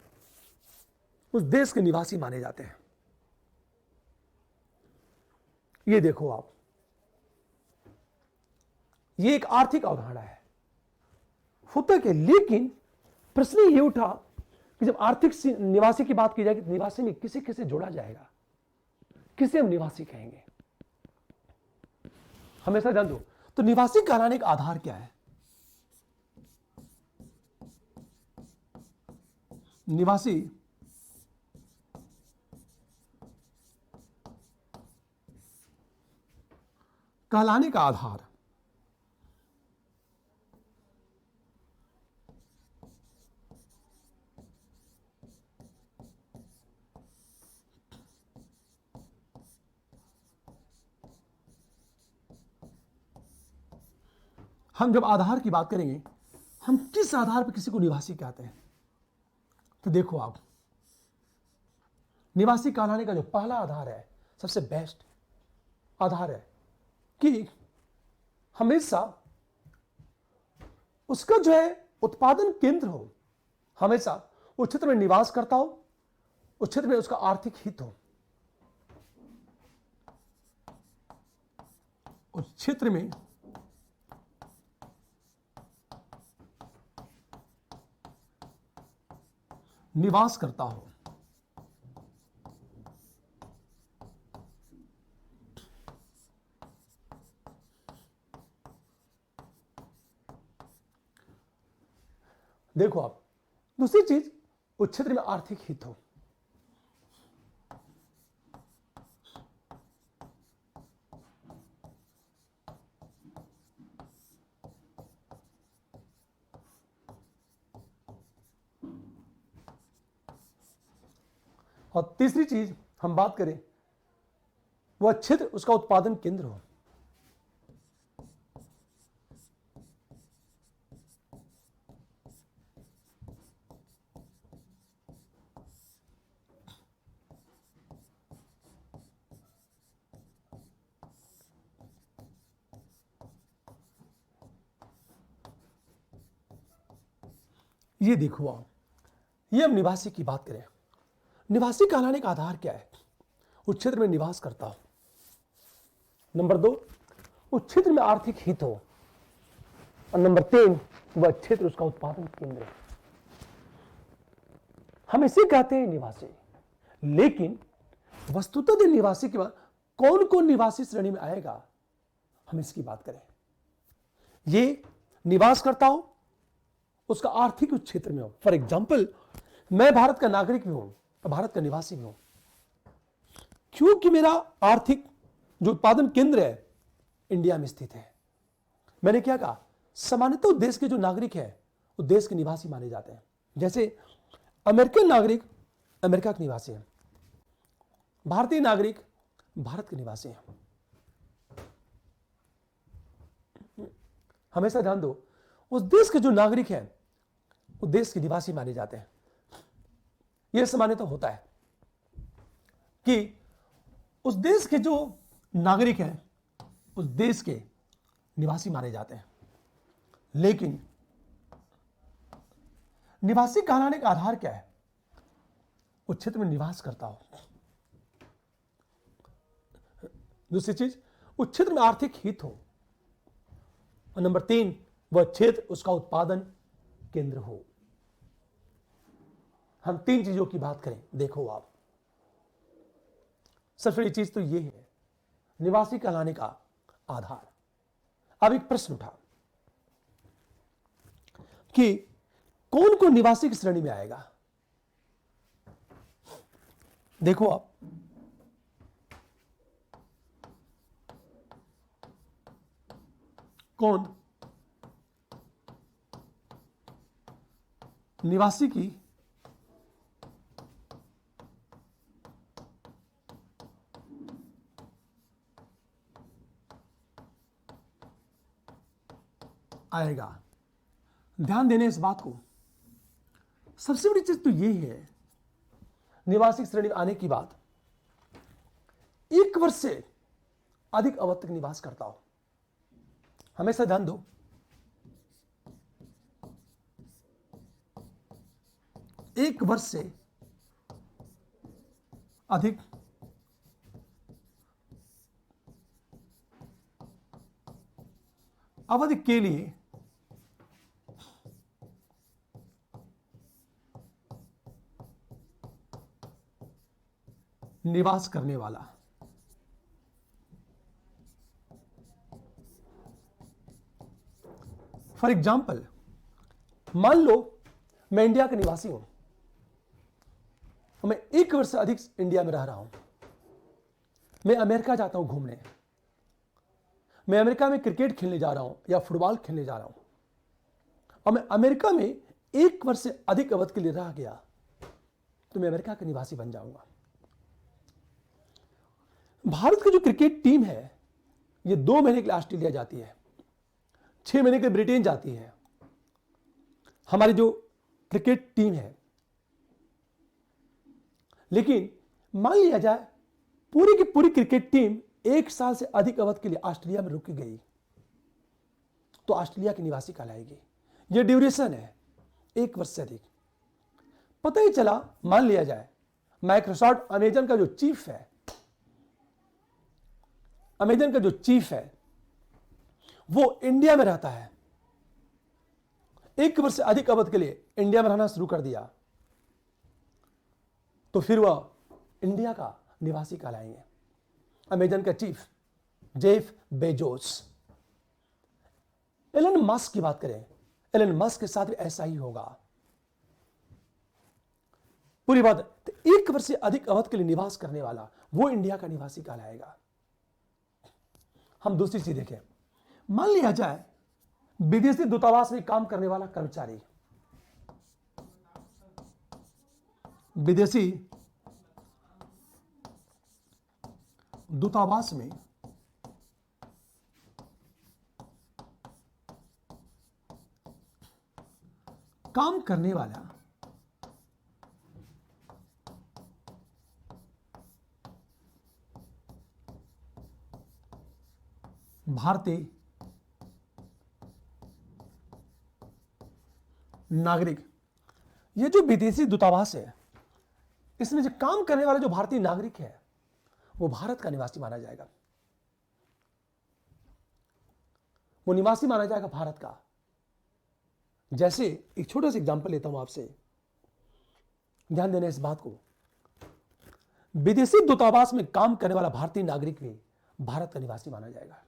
उस देश के निवासी माने जाते हैं। ये देखो आप, ये एक आर्थिक अवधारणा है। होता क्या, लेकिन प्रश्न ये उठा कि जब आर्थिक निवासी की बात की जाएगी, निवासी में किसे किसे जोड़ा जाएगा, किसे हम निवासी कहेंगे? हमेशा जान दो, तो निवासी कहलाने का आधार क्या है? निवासी कहलाने का आधार हम जब आधार की बात करेंगे, हम किस आधार पर किसी को निवासी कहते हैं? तो देखो आप, निवासी कहलाने का जो पहला आधार है, सबसे बेस्ट आधार है कि हमेशा उसका जो है उत्पादन केंद्र हो, हमेशा उस क्षेत्र में निवास करता हो, उस क्षेत्र में उसका आर्थिक हित हो, उस क्षेत्र में निवास करता हो। देखो आप, दूसरी चीज, उस क्षेत्र में आर्थिक हित हो। और तीसरी चीज हम बात करें, वह क्षेत्र उसका उत्पादन केंद्र हो। ये देखो आप, ये हम निवासी की बात करें, निवासी कहलाने का आधार क्या है? उस क्षेत्र में निवास करता हो। नंबर 2, उस क्षेत्र में आर्थिक हित हो। और नंबर 3 वह क्षेत्र उसका उत्पादन केंद्र है। हम इसे कहते हैं निवासी, लेकिन वस्तुतः निवासी के बाद कौन कौन निवासी श्रेणी में आएगा, हम इसकी बात करें। ये निवास करता हो, उसका आर्थिक उस क्षेत्र में हो। फॉर एग्जाम्पल, मैं भारत का नागरिक भी हूं और भारत का निवासी भी हूं, क्योंकि मेरा आर्थिक जो उत्पादन केंद्र है इंडिया में स्थित है। मैंने क्या कहा, सामान्यतः देश के जो नागरिक है वो देश के निवासी माने जाते हैं। जैसे अमेरिकन नागरिक अमेरिका के निवासी हैं, भारतीय नागरिक भारत के निवासी हैं। हमेशा ध्यान दो, उस देश के जो नागरिक हैं वो देश के निवासी माने जाते हैं। यह सामान्यतः होता है कि उस देश के जो नागरिक हैं उस देश के निवासी माने जाते हैं, लेकिन निवासी कहलाने का आधार क्या है, उस क्षेत्र में निवास करता हो। दूसरी चीज, उस क्षेत्र में आर्थिक हित हो। और नंबर 3, वह क्षेत्र उसका उत्पादन केंद्र हो। हम 3 चीजों की बात करें, देखो आप। सबसे बड़ी चीज तो यह है निवासी कहलाने का आधार। अब एक प्रश्न उठा कि कौन कौन निवासी की श्रेणी में आएगा। देखो आप, कौन निवासी की आएगा। ध्यान देने इस बात को, सबसे बड़ी चीज तो यही है निवासी श्रेणी में आने की बात, 1 वर्ष से अधिक अवधि तक निवास करता हो। हमेशा ध्यान दो, 1 वर्ष से अधिक अवधि के लिए निवास करने वाला। फॉर एग्जाम्पल, मान लो मैं इंडिया का निवासी हूं और मैं 1 वर्ष से अधिक इंडिया में रह रहा हूं। मैं अमेरिका जाता हूं घूमने, मैं अमेरिका में क्रिकेट खेलने जा रहा हूं या फुटबॉल खेलने जा रहा हूं, और मैं अमेरिका में 1 वर्ष से अधिक अवधि के लिए रह गया, तो मैं अमेरिका का निवासी बन जाऊंगा। भारत की जो क्रिकेट टीम है ये 2 महीने के लिए ऑस्ट्रेलिया जाती है, 6 महीने के लिए ब्रिटेन जाती है। हमारी जो क्रिकेट टीम है, लेकिन मान लिया जाए पूरी की पूरी क्रिकेट टीम 1 साल से अधिक अवधि के लिए ऑस्ट्रेलिया में रुक गई, तो ऑस्ट्रेलिया की निवासी कहलाएगी। यह ड्यूरेशन है 1 वर्ष से अधिक। पता ही चला, मान लिया जाए माइक्रोसॉफ्ट अमेजन का जो चीफ है, अमेजन का जो चीफ है वो इंडिया में रहता है, 1 वर्ष से अधिक अवधि के लिए इंडिया में रहना शुरू कर दिया, तो फिर वह इंडिया का निवासी कहलाएंगे। अमेजन का chief Jeff Bezos. Elon Musk की बात करें, एलन मस्क के साथ भी ऐसा ही होगा। पूरी बात, तो 1 वर्ष से अधिक अवधि के लिए निवास करने वाला वो इंडिया का निवासी कहलाएगा। हम दूसरी चीज देखें, मान लिया जाए विदेशी दूतावास में काम करने वाला कर्मचारी, विदेशी दूतावास में काम करने वाला भारतीय नागरिक। ये जो विदेशी दूतावास है इसमें जो काम करने वाला जो भारतीय नागरिक है वो भारत का निवासी माना जाएगा, वो निवासी माना जाएगा भारत का। जैसे एक छोटा सा एग्जांपल लेता हूं आपसे, ध्यान देना इस बात को। विदेशी दूतावास में काम करने वाला भारतीय नागरिक भी भारत का निवासी माना जाएगा।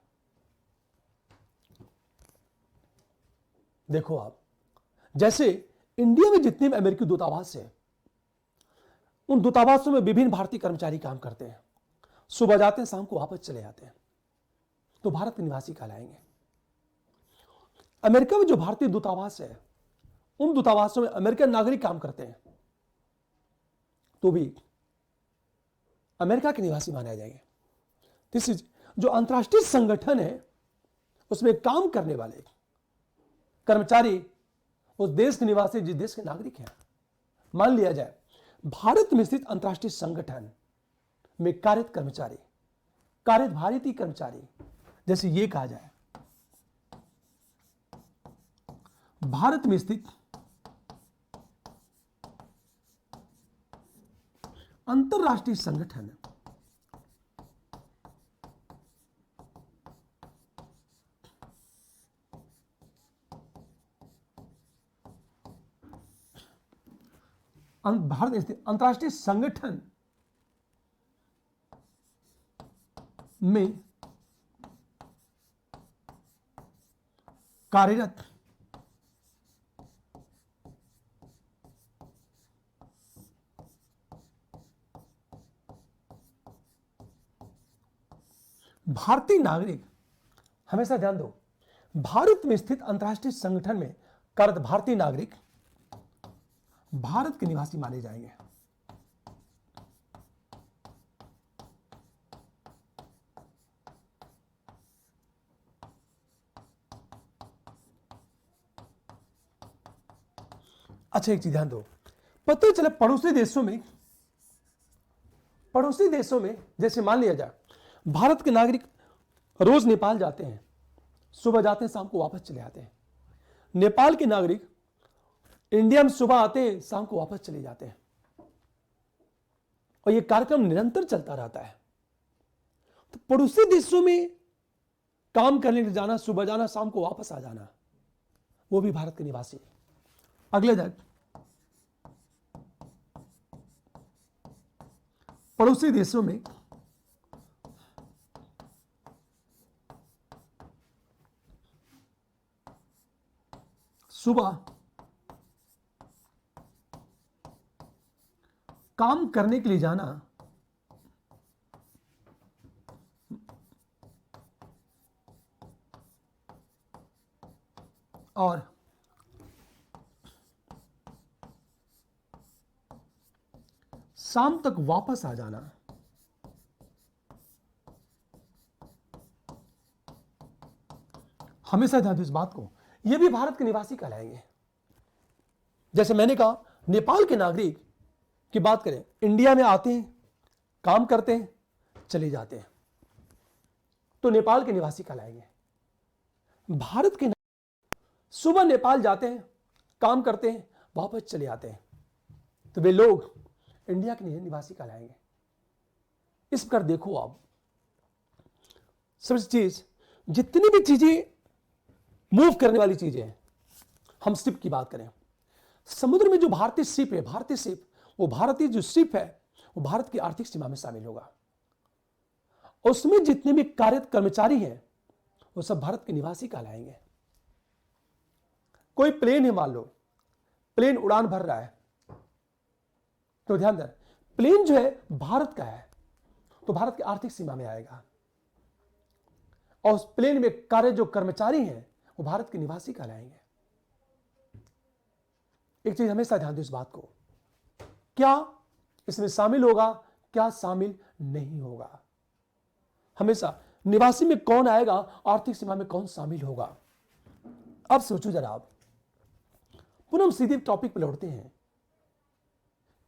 देखो आप, जैसे इंडिया में जितने भी अमेरिकी दूतावास है, उन दूतावासों में विभिन्न भारतीय कर्मचारी काम करते हैं। सुबह जाते हैं, शाम को वापस चले जाते हैं, तो भारत के निवासी कहलाएंगे। अमेरिका में जो भारतीय दूतावास है, उन दूतावासों में अमेरिकन नागरिक काम करते हैं, तो भी अमेरिका के निवासी माने जाएंगे। दिस इज जो अंतर्राष्ट्रीय संगठन है, उसमें काम करने वाले कर्मचारी उस देश के निवासी, जिस देश के नागरिक हैं। मान लिया जाए भारत में स्थित अंतर्राष्ट्रीय संगठन में कार्यरत कर्मचारी, कार्यरत भारतीय कर्मचारी, जैसे ये कहा जाए भारत में स्थित अंतरराष्ट्रीय संगठन भारत स्थित अंतरराष्ट्रीय संगठन में कार्यरत भारतीय नागरिक, हमेशा ध्यान दो, भारत में स्थित अंतरराष्ट्रीय संगठन में कार्यरत भारतीय नागरिक भारत के निवासी माने जाएंगे। अच्छा, एक चीज ध्यान दो, पता चला पड़ोसी देशों में जैसे मान लिया जाए भारत के नागरिक रोज नेपाल जाते हैं, सुबह जाते हैं, शाम को वापस चले आते हैं। नेपाल के नागरिक इंडिया में सुबह आते हैं, शाम को वापस चले जाते हैं, और यह कार्यक्रम निरंतर चलता रहता है। तो पड़ोसी देशों में काम करने के लिए जाना, सुबह जाना, शाम को वापस आ जाना, वो भी भारत के निवासी। अगले दिन पड़ोसी देशों में सुबह काम करने के लिए जाना और शाम तक वापस आ जाना हमेशा ध्यान दो इस बात को, यह भी भारत के निवासी कहलाएंगे। जैसे मैंने कहा, नेपाल के नागरिक की बात करें, इंडिया में आते हैं, काम करते हैं, चले जाते हैं, तो नेपाल के निवासी कहलाएंगे। भारत के सुबह नेपाल जाते हैं, काम करते हैं, वापस चले आते हैं, तो वे लोग इंडिया के निवासी कहलाएंगे। इस प्रकार देखो आप, सब चीज, जितनी भी चीजें मूव करने वाली चीजें हैं, हम शिप की बात करें, समुद्र में जो भारतीय शिप है, भारतीय शिप, वो भारतीय जो शिप है वो भारत की आर्थिक सीमा में शामिल होगा। उसमें जितने भी कार्यरत कर्मचारी हैं वो सब भारत के निवासी कहलाएंगे। कोई प्लेन है, मान लो प्लेन उड़ान भर रहा है, तो ध्यान दें, प्लेन जो है भारत का है, तो भारत की आर्थिक सीमा में आएगा, और उस प्लेन में कार्य जो कर्मचारी हैं वो भारत के निवासी कहलाएंगे। एक चीज हमेशा ध्यान दो इस बात को, क्या इसमें शामिल होगा, क्या शामिल नहीं होगा। हमेशा निवासी में कौन आएगा, आर्थिक सीमा में कौन शामिल होगा। अब सोचो जरा आप, पुनः हम सीधे टॉपिक पर लौटते हैं,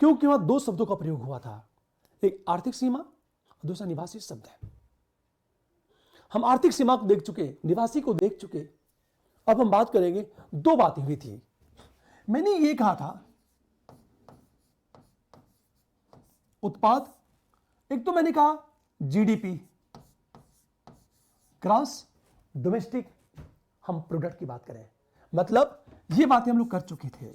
क्योंकि वहां दो शब्दों का प्रयोग हुआ था, एक आर्थिक सीमा और दूसरा निवासी शब्द है। हम आर्थिक सीमा को देख चुके, निवासी को देख चुके, अब हम बात करेंगे, दो बातें हुई थी। मैंने ये कहा था उत्पाद, एक तो मैंने कहा जीडीपी, ग्रॉस डोमेस्टिक हम प्रोडक्ट की बात करें, मतलब ये बातें हम लोग कर चुके थे।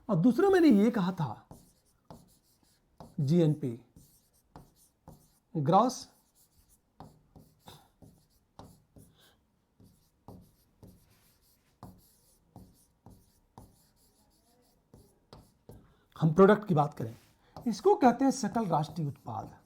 और दूसरा मैंने ये कहा था जीएनपी, ग्रॉस हम प्रोडक्ट की बात करें, इसको कहते हैं सकल राष्ट्रीय उत्पाद।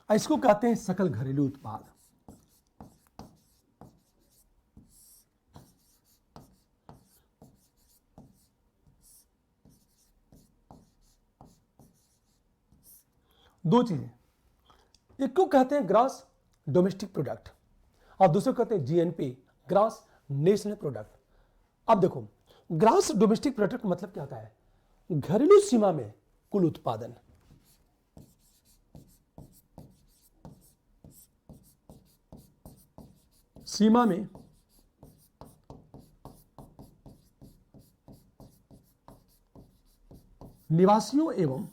इसको कहते हैं सकल घरेलू उत्पाद। दो चीजें, एक को कहते हैं ग्रॉस डोमेस्टिक प्रोडक्ट और दूसरे को कहते हैं जीएनपी, ग्रॉस नेशनल प्रोडक्ट। अब देखो, ग्रॉस डोमेस्टिक प्रोडक्ट मतलब क्या होता है? घरेलू सीमा में कुल उत्पादन। सीमा में निवासियों एवं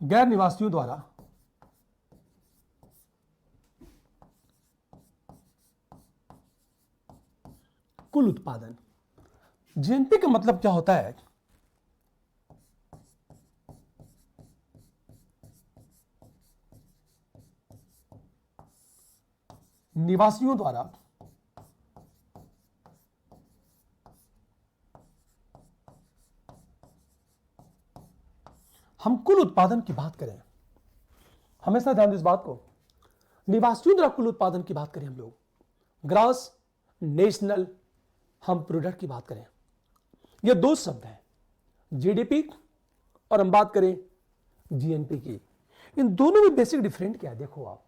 गैर निवासियों द्वारा कुल उत्पादन। जीएनपी का मतलब क्या होता है? निवासियों द्वारा हम कुल उत्पादन की बात करें, हमेशा ध्यान दें इस बात को, निवासियों द्वारा कुल उत्पादन की बात करें हम लोग, ग्रॉस नेशनल हम प्रोडक्ट की बात करें, ये दो शब्द हैं, जीडीपी और हम बात करें जीएनपी की। इन दोनों में बेसिक डिफरेंट क्या है? देखो आप,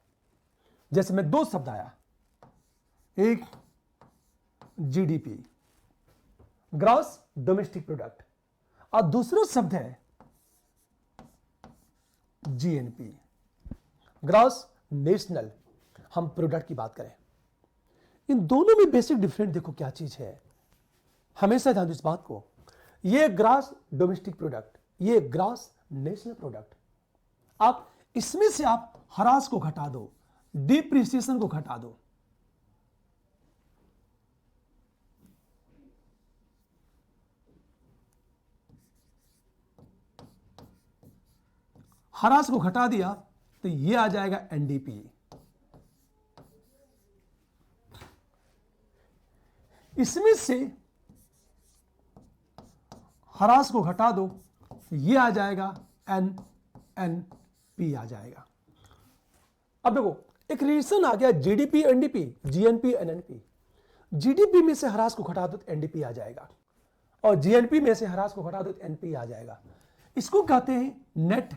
जैसे मैं दो शब्द आया, एक जीडीपी ग्रॉस डोमेस्टिक प्रोडक्ट और दूसरा शब्द है जीएनपी ग्रॉस नेशनल हम प्रोडक्ट की बात करें। इन दोनों में बेसिक डिफरेंट देखो क्या चीज है, हमेशा ध्यान दो इस बात को। ये ग्रॉस डोमेस्टिक प्रोडक्ट, ये ग्रॉस नेशनल प्रोडक्ट। आप इसमें से आप ह्रास को घटा दो, डिप्रिसिएशन को घटा दो, ह्रास को घटा दिया तो ये आ जाएगा एनडीपी। इसमें से ह्रास को घटा दो, ये आ जाएगा एनएनपी आ जाएगा। अब देखो एक रिलेशन आ गया, GDP NDP, GNP NNP. GDP में से ह्रास को घटा दो तो एनडीपी आ जाएगा और जीएनपी में से ह्रास को घटा दो तो एनपी आ जाएगा। इसको कहते हैं नेट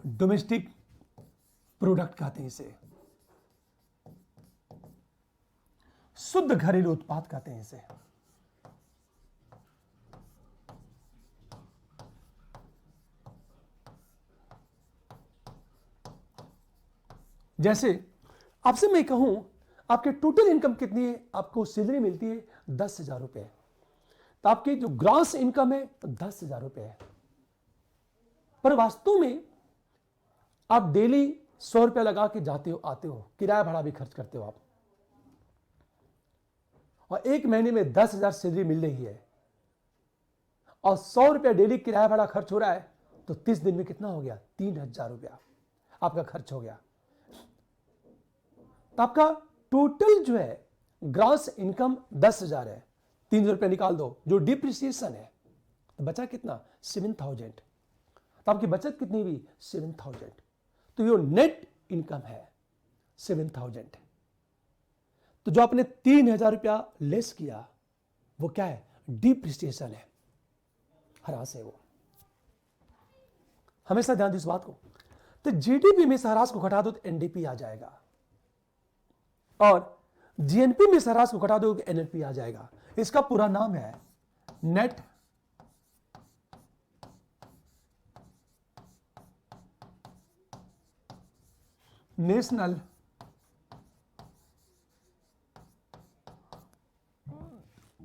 डोमेस्टिक प्रोडक्ट कहते हैं, इसे शुद्ध घरेलू उत्पाद कहते हैं इसे। जैसे आपसे मैं कहूं आपके टोटल इनकम कितनी है, आपको सैलरी मिलती है 10,000 रुपए, तो आपकी जो ग्रॉस इनकम है 10,000 रुपए है, पर वास्तव में आप डेली 100 रुपया लगा के जाते हो आते हो, किराया भाड़ा भी खर्च करते हो आप, और एक महीने में 10,000 सैलरी मिल रही है और 100 रुपया डेली किराया भाड़ा खर्च हो रहा है, तो 30 दिन में कितना हो गया? 3,000 रुपया आपका खर्च हो गया। तो आपका टोटल जो है ग्रॉस इनकम 10,000 है, 300 रुपया निकाल दो जो डिप्रिसिएशन है, तो बचा कितना? 7,000। तो आपकी बचत कितनी हुई? 7,000। तो ये नेट इनकम है 7,000। तो जो आपने 3,000 रुपया लेस किया वो क्या है? डिप्रिसिएशन है, ह्रास है वो। हमेशा ध्यान दो इस बात को। तो जीडीपी में से ह्रास को घटा दो तो एनडीपी आ जाएगा, और जीएनपी में से ह्रास को घटा दो तो एनएनपी आ जाएगा। इसका पूरा नाम है नेट नेशनल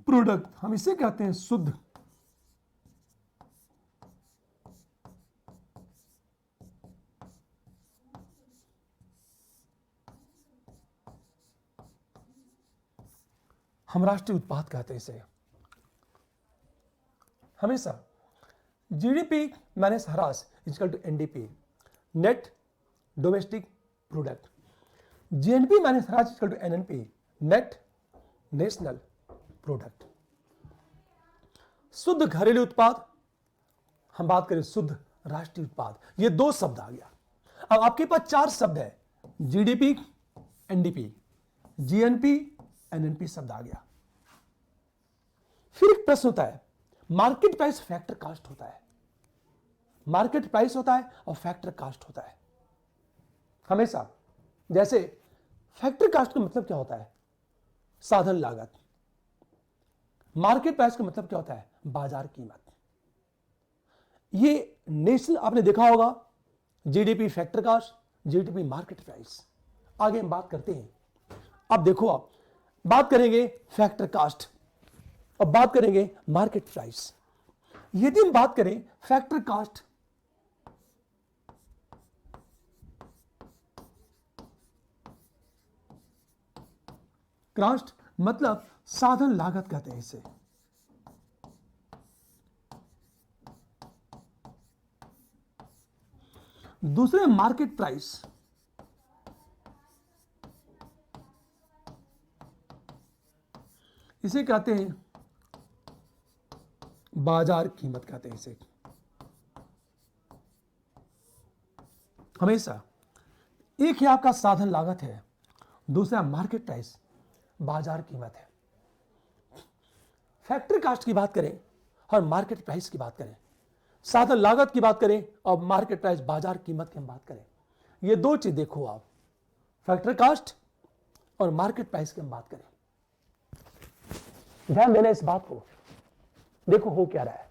प्रोडक्ट। हम इसे कहते हैं शुद्ध हम राष्ट्रीय उत्पाद कहते हैं इसे। हमेशा जीडीपी माइनस ह्रास equal to NDP, net domestic product. GNP minus ह्रास equal to NNP, net national product. शुद्ध घरेलू उत्पाद, हम बात करें शुद्ध राष्ट्रीय उत्पाद, ये दो शब्द आ गया। अब आपके पास चार शब्द है, जीडीपी, एनडीपी, जीएनपी, एनएनपी शब्द आ गया। फिर एक प्रश्न होता है, मार्केट प्राइस फैक्टर कास्ट होता है। मार्केट प्राइस होता है और फैक्टर कास्ट होता है। हमेशा जैसे फैक्टर कास्ट का मतलब क्या होता है? साधन लागत। मार्केट प्राइस का मतलब क्या होता है? बाजार कीमत। ये नेशनल आपने देखा होगा, GDP factor cost, GDP market price. आगे हम बात करते हैं। अब देखो, आप बात करेंगे फैक्टर कास्ट और बात करेंगे मार्केट प्राइस। यदि हम बात करें फैक्टर कास्ट, कास्ट मतलब साधन लागत कहते हैं इसे। दूसरे मार्केट प्राइस, इसे कहते हैं बाजार कीमत कहते हैं इसे। हमेशा एक ही आपका साधन लागत है, दूसरा मार्केट प्राइस बाजार कीमत है। फैक्ट्री कास्ट की बात करें और मार्केट प्राइस की बात करें, साधन लागत की बात करें और मार्केट प्राइस बाजार कीमत की हम बात करें, ये दो चीज देखो आप, फैक्ट्री कास्ट और मार्केट प्राइस की हम बात करें। ध्यान देना इस बात को, देखो हो क्या रहा है।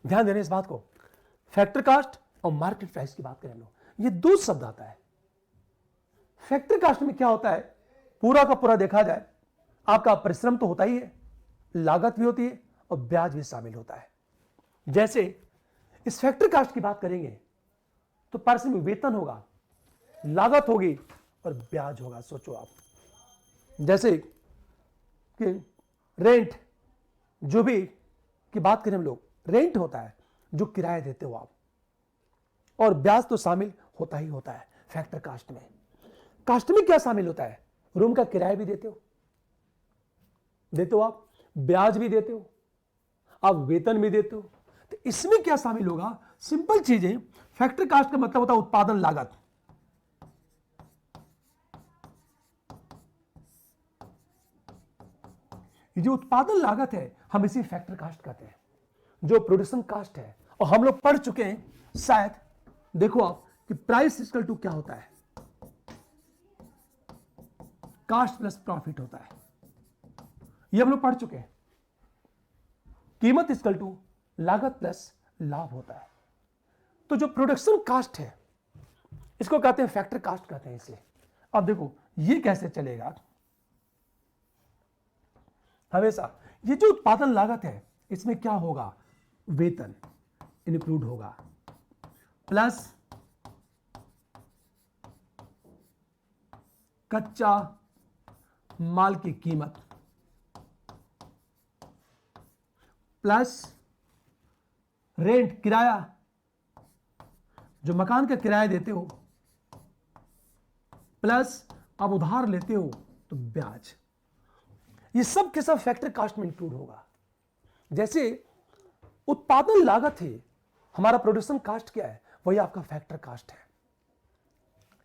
ध्यान देना इस बात को, फैक्ट्री कास्ट और मार्केट प्राइस की बात करें हम लोग, ये दो शब्द आता है। फैक्ट्री कास्ट में क्या होता है, पूरा का पूरा देखा जाए, आपका परिश्रम तो होता ही है, लागत भी होती है और ब्याज भी शामिल होता है। जैसे इस फैक्ट्री कास्ट की बात करेंगे तो पारिश्रमिक वेतन होगा, लागत होगी और ब्याज होगा। सोचो आप, जैसे कि रेंट, जो भी की बात करें हम लोग, रेंट होता है जो किराया देते हो आप, और ब्याज तो शामिल होता ही होता है फैक्टर कास्ट में। कास्ट में क्या शामिल होता है? रूम का किराया भी देते हो आप, ब्याज भी देते हो आप, वेतन भी देते हो। तो इसमें क्या शामिल होगा? सिंपल चीजें। फैक्टर कास्ट का मतलब होता है उत्पादन लागत। ये जो उत्पादन लागत है हम इसे फैक्टर कास्ट कहते हैं, जो प्रोडक्शन कास्ट है। और हम लोग पढ़ चुके हैं शायद, देखो आप कि प्राइस इक्वल टू क्या होता है, कास्ट प्लस प्रॉफिट होता है, ये हम लोग पढ़ चुके हैं। कीमत इक्वल टू लागत प्लस लाभ होता है। तो जो प्रोडक्शन कास्ट है इसको कहते हैं फैक्टर कास्ट कहते हैं इसे। अब देखो ये कैसे चलेगा, हमेशा ये जो उत्पादन लागत है इसमें क्या होगा, वेतन इंक्लूड होगा, प्लस कच्चा माल की कीमत, प्लस रेंट किराया, जो मकान का किराया देते हो, प्लस आप उधार लेते हो तो ब्याज। ये सब के सब फैक्टर कास्ट में इंक्लूड होगा। जैसे उत्पादन लागत है, हमारा प्रोडक्शन कास्ट क्या है, वही आपका फैक्टर कास्ट है।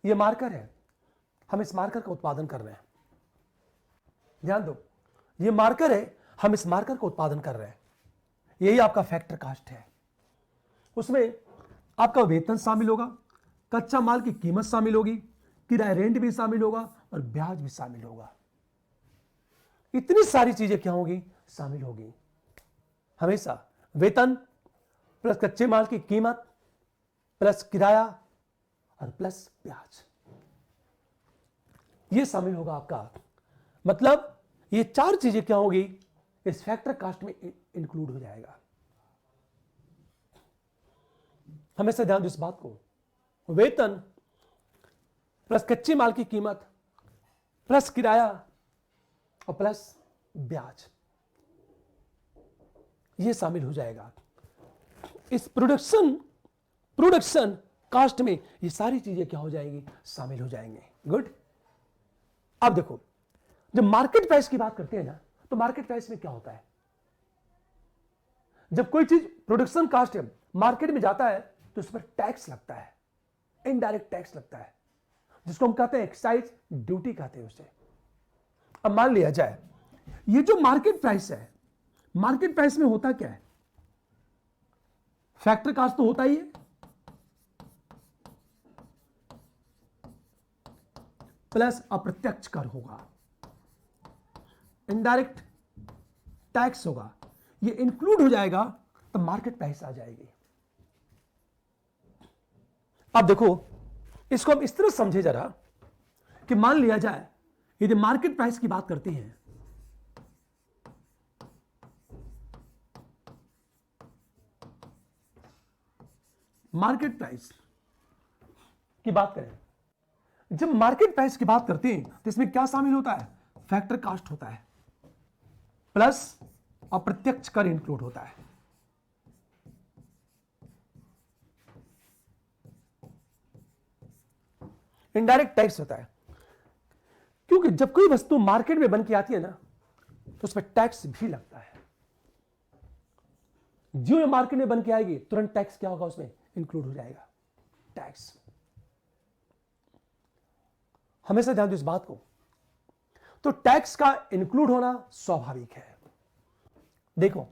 ये मार्कर है, हम इस मार्कर का उत्पादन कर रहे हैं, ध्यान दो, ये मार्कर है, हम इस मार्कर का उत्पादन कर रहे हैं। यही आपका फैक्टर कास्ट है। उसमें आपका वेतन शामिल होगा, कच्चा माल की कीमत शामिल होगी, किराया रेंट भी शामिल होगा और ब्याज भी शामिल होगा। इतनी सारी चीजें क्या होगी, शामिल होगी। हमेशा वेतन प्लस कच्चे माल की कीमत प्लस किराया और प्लस ब्याज, ये शामिल होगा आपका। मतलब ये चार चीजें क्या होगी, इस फैक्टर कास्ट में इंक्लूड हो जाएगा। हमेशा ध्यान दो इस बात को, वेतन प्लस कच्चे माल की कीमत प्लस किराया और प्लस ब्याज, ये शामिल हो जाएगा इस प्रोडक्शन कास्ट में। ये सारी चीजें क्या हो जाएंगी, शामिल हो जाएंगे। गुड। अब देखो, जब मार्केट प्राइस की बात करते हैं ना, तो मार्केट प्राइस में क्या होता है, जब कोई चीज प्रोडक्शन कास्ट है मार्केट में जाता है तो उस पर टैक्स लगता है, इनडायरेक्ट टैक्स लगता है, जिसको हम कहते हैं एक्साइज ड्यूटी कहते हैं उसे। अब मान लिया जाए ये जो मार्केट प्राइस है, मार्केट प्राइस में होता क्या है, फैक्टर कास्ट तो होता ही है, प्लस अप्रत्यक्ष कर होगा, इनडायरेक्ट टैक्स होगा, ये इंक्लूड हो जाएगा तो मार्केट प्राइस आ जाएगी। अब देखो, इसको हम इस तरह समझे जरा कि मान लिया जाए यदि मार्केट प्राइस की बात करते हैं, मार्केट प्राइस की बात करें, जब मार्केट प्राइस की बात करते हैं तो इसमें क्या शामिल होता है, फैक्टर कास्ट होता है, प्लस अप्रत्यक्ष कर इंक्लूड होता है। इनडायरेक्ट टैक्स होता है, क्योंकि जब कोई वस्तु मार्केट में बन के आती है ना तो उस पर टैक्स भी लगता है। जो ये मार्केट में बन के आएगी तुरंत टैक्स क्या होगा, उसमें इंक्लूड हो जाएगा टैक्स। हमेशा ध्यान दो इस बात को, तो टैक्स का इंक्लूड होना स्वाभाविक है। देखो,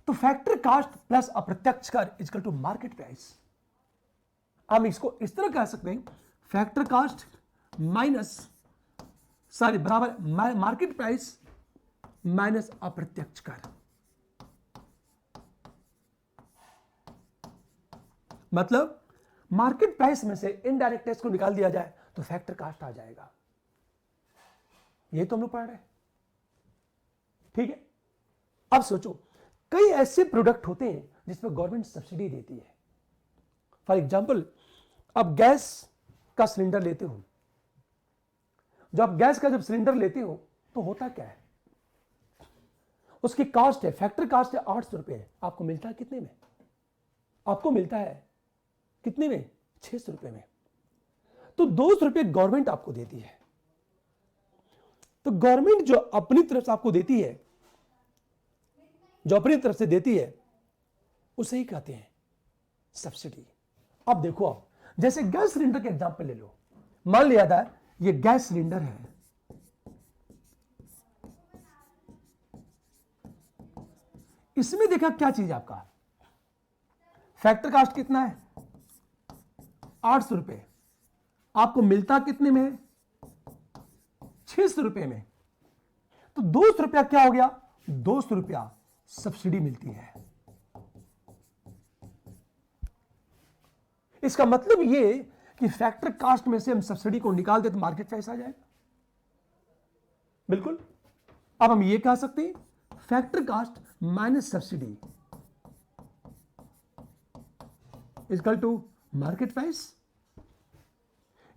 तो फैक्टर कास्ट प्लस अप्रत्यक्ष कर इक्वल टू मार्केट प्राइस। हम इसको इस तरह कह सकते हैं, फैक्टर कास्ट माइनस बराबर मार्केट प्राइस माइनस अप्रत्यक्ष कर। मतलब मार्केट प्राइस में से इनडायरेक्ट टैक्स को निकाल दिया जाए तो फैक्टर कास्ट आ जाएगा। ये तो हम लोग पढ़ रहे हैं, ठीक है। अब सोचो, कई ऐसे प्रोडक्ट होते हैं जिसमें गवर्नमेंट सब्सिडी देती है। फॉर एग्जाम्पल, आप गैस का सिलेंडर लेते हो, जब आप गैस का सिलेंडर लेते हो तो होता क्या है, उसकी कास्ट है, फैक्टर कास्ट है 800 रुपए, आपको मिलता है कितने में, आपको मिलता है कितने में, 600 रुपए में। तो 200 रुपए गवर्नमेंट आपको देती है। तो गवर्नमेंट जो अपनी तरफ से आपको देती है, जो अपनी तरफ से देती है, उसे ही कहते हैं सब्सिडी। अब देखो, आप जैसे गैस सिलेंडर के एग्जांपल ले लो, मान लिया था ये गैस सिलेंडर है, इसमें देखा क्या चीज आपका फैक्टर कास्ट कितना है, 800 रुपए, आपको मिलता कितने में, 600 रुपए में। तो 200 रुपया क्या हो गया, 200 रुपया सब्सिडी मिलती है। इसका मतलब ये कि फैक्टर कास्ट में से हम सब्सिडी को निकाल दे तो मार्केट प्राइस आ जाएगा। बिल्कुल। अब हम ये कह सकते हैं, factor cost minus subsidy equal to market price,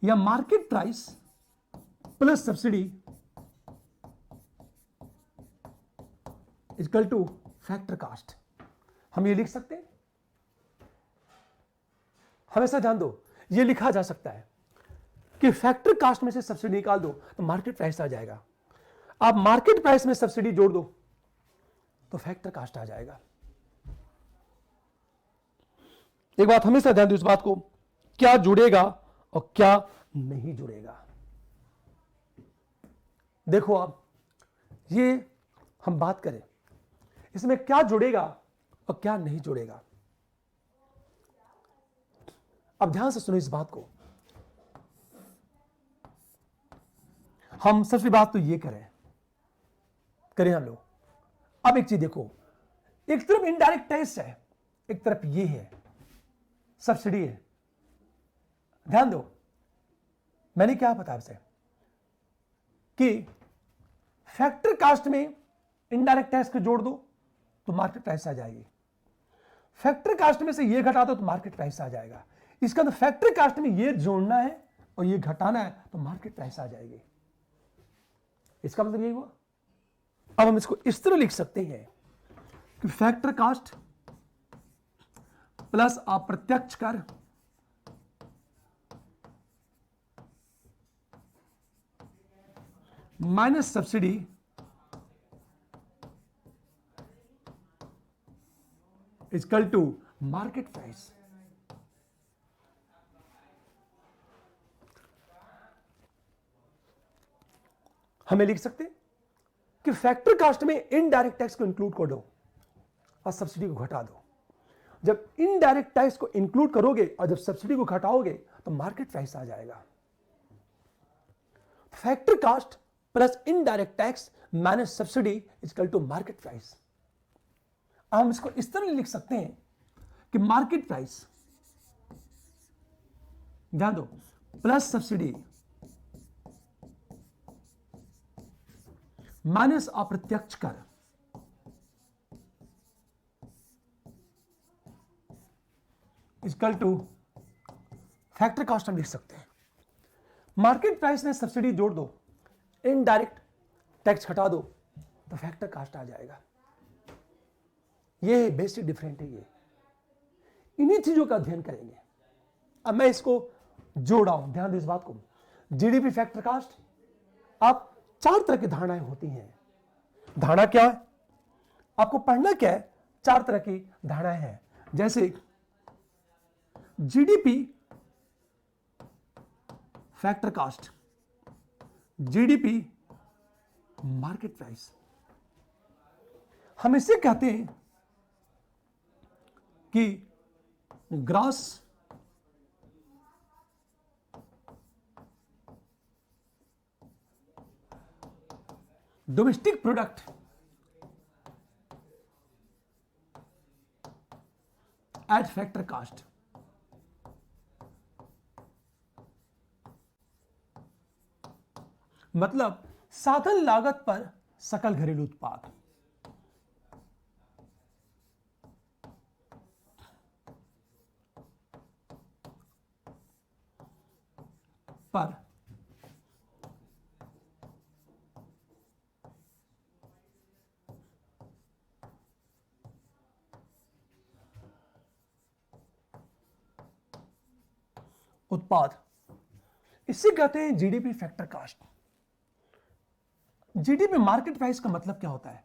या market price plus subsidy equal to factor cost. हम ये लिख सकते हैं। हमेशा ध्यान दो, ये लिखा जा सकता है कि फैक्टर कास्ट में से सब्सिडी निकाल दो तो मार्केट प्राइस आ जाएगा। आप मार्केट प्राइस में सब्सिडी जोड़ दो तो फैक्टर कास्ट आ जाएगा। एक बात हमेशा ध्यान दो इस बात को, क्या जुड़ेगा और क्या नहीं जुड़ेगा। देखो, आप ये हम बात करें, इसमें क्या जुड़ेगा और क्या नहीं जोड़ेगा। अब ध्यान से सुनो इस बात को। हम सबसे बात तो ये करें हम लोग। अब एक चीज देखो, एक तरफ इनडायरेक्ट टैक्स है, एक तरफ ये है सब्सिडी है। ध्यान दो, मैंने क्या बताया आपसे कि फैक्टर कास्ट में इनडायरेक्ट टैक्स को जोड़ दो तो मार्केट प्राइस आ जाएगी, फैक्टर कास्ट में से ये घटा दो तो मार्केट प्राइस आ जाएगा। इसका तो फैक्टर कास्ट में ये जोड़ना है और ये घटाना है तो मार्केट प्राइस आ जाएगी। इसका मतलब यही हुआ। अब हम इसको इस तरह लिख सकते हैं कि फैक्टर कास्ट प्लस अप्रत्यक्ष कर minus subsidy is equal to market price. हमें लिख सकते हैं कि फैक्टर कास्ट में इनडायरेक्ट टैक्स को इंक्लूड कर दो और सब्सिडी को घटा दो। जब इनडायरेक्ट टैक्स को इंक्लूड करोगे और जब सब्सिडी को घटाओगे तो मार्केट प्राइस आ जाएगा। Factor cost plus indirect tax minus subsidy is equal to market price. हम इसको इस तरह लिख सकते हैं कि मार्केट प्राइस, ध्यान दो, प्लस सब्सिडी माइनस अप्रत्यक्ष कर इक्वल टू फैक्टर कास्ट। हम लिख सकते हैं मार्केट प्राइस में सब्सिडी जोड़ दो, इनडायरेक्ट टैक्स घटा दो तो फैक्टर कास्ट आ जाएगा। ये बेसिक डिफरेंट है। ये इन्हीं चीजों का अध्ययन करेंगे। अब मैं इसको जोड़ रहा हूं, ध्यान दो इस बात को। जीडीपी फैक्टर कास्ट, आप 4 तरह की धारणाएं होती हैं। धारणा क्या है, आपको पढ़ना क्या है, 4 तरह की धारणाएं हैं। जैसे GDP factor cost, GDP market price. हम इसे कहते हैं कि gross domestic product at factor cost. मतलब साधन लागत पर सकल घरेलू उत्पाद। पर उत्पाद, इसे कहते हैं GDP factor cost. GDP market price का मतलब क्या होता है,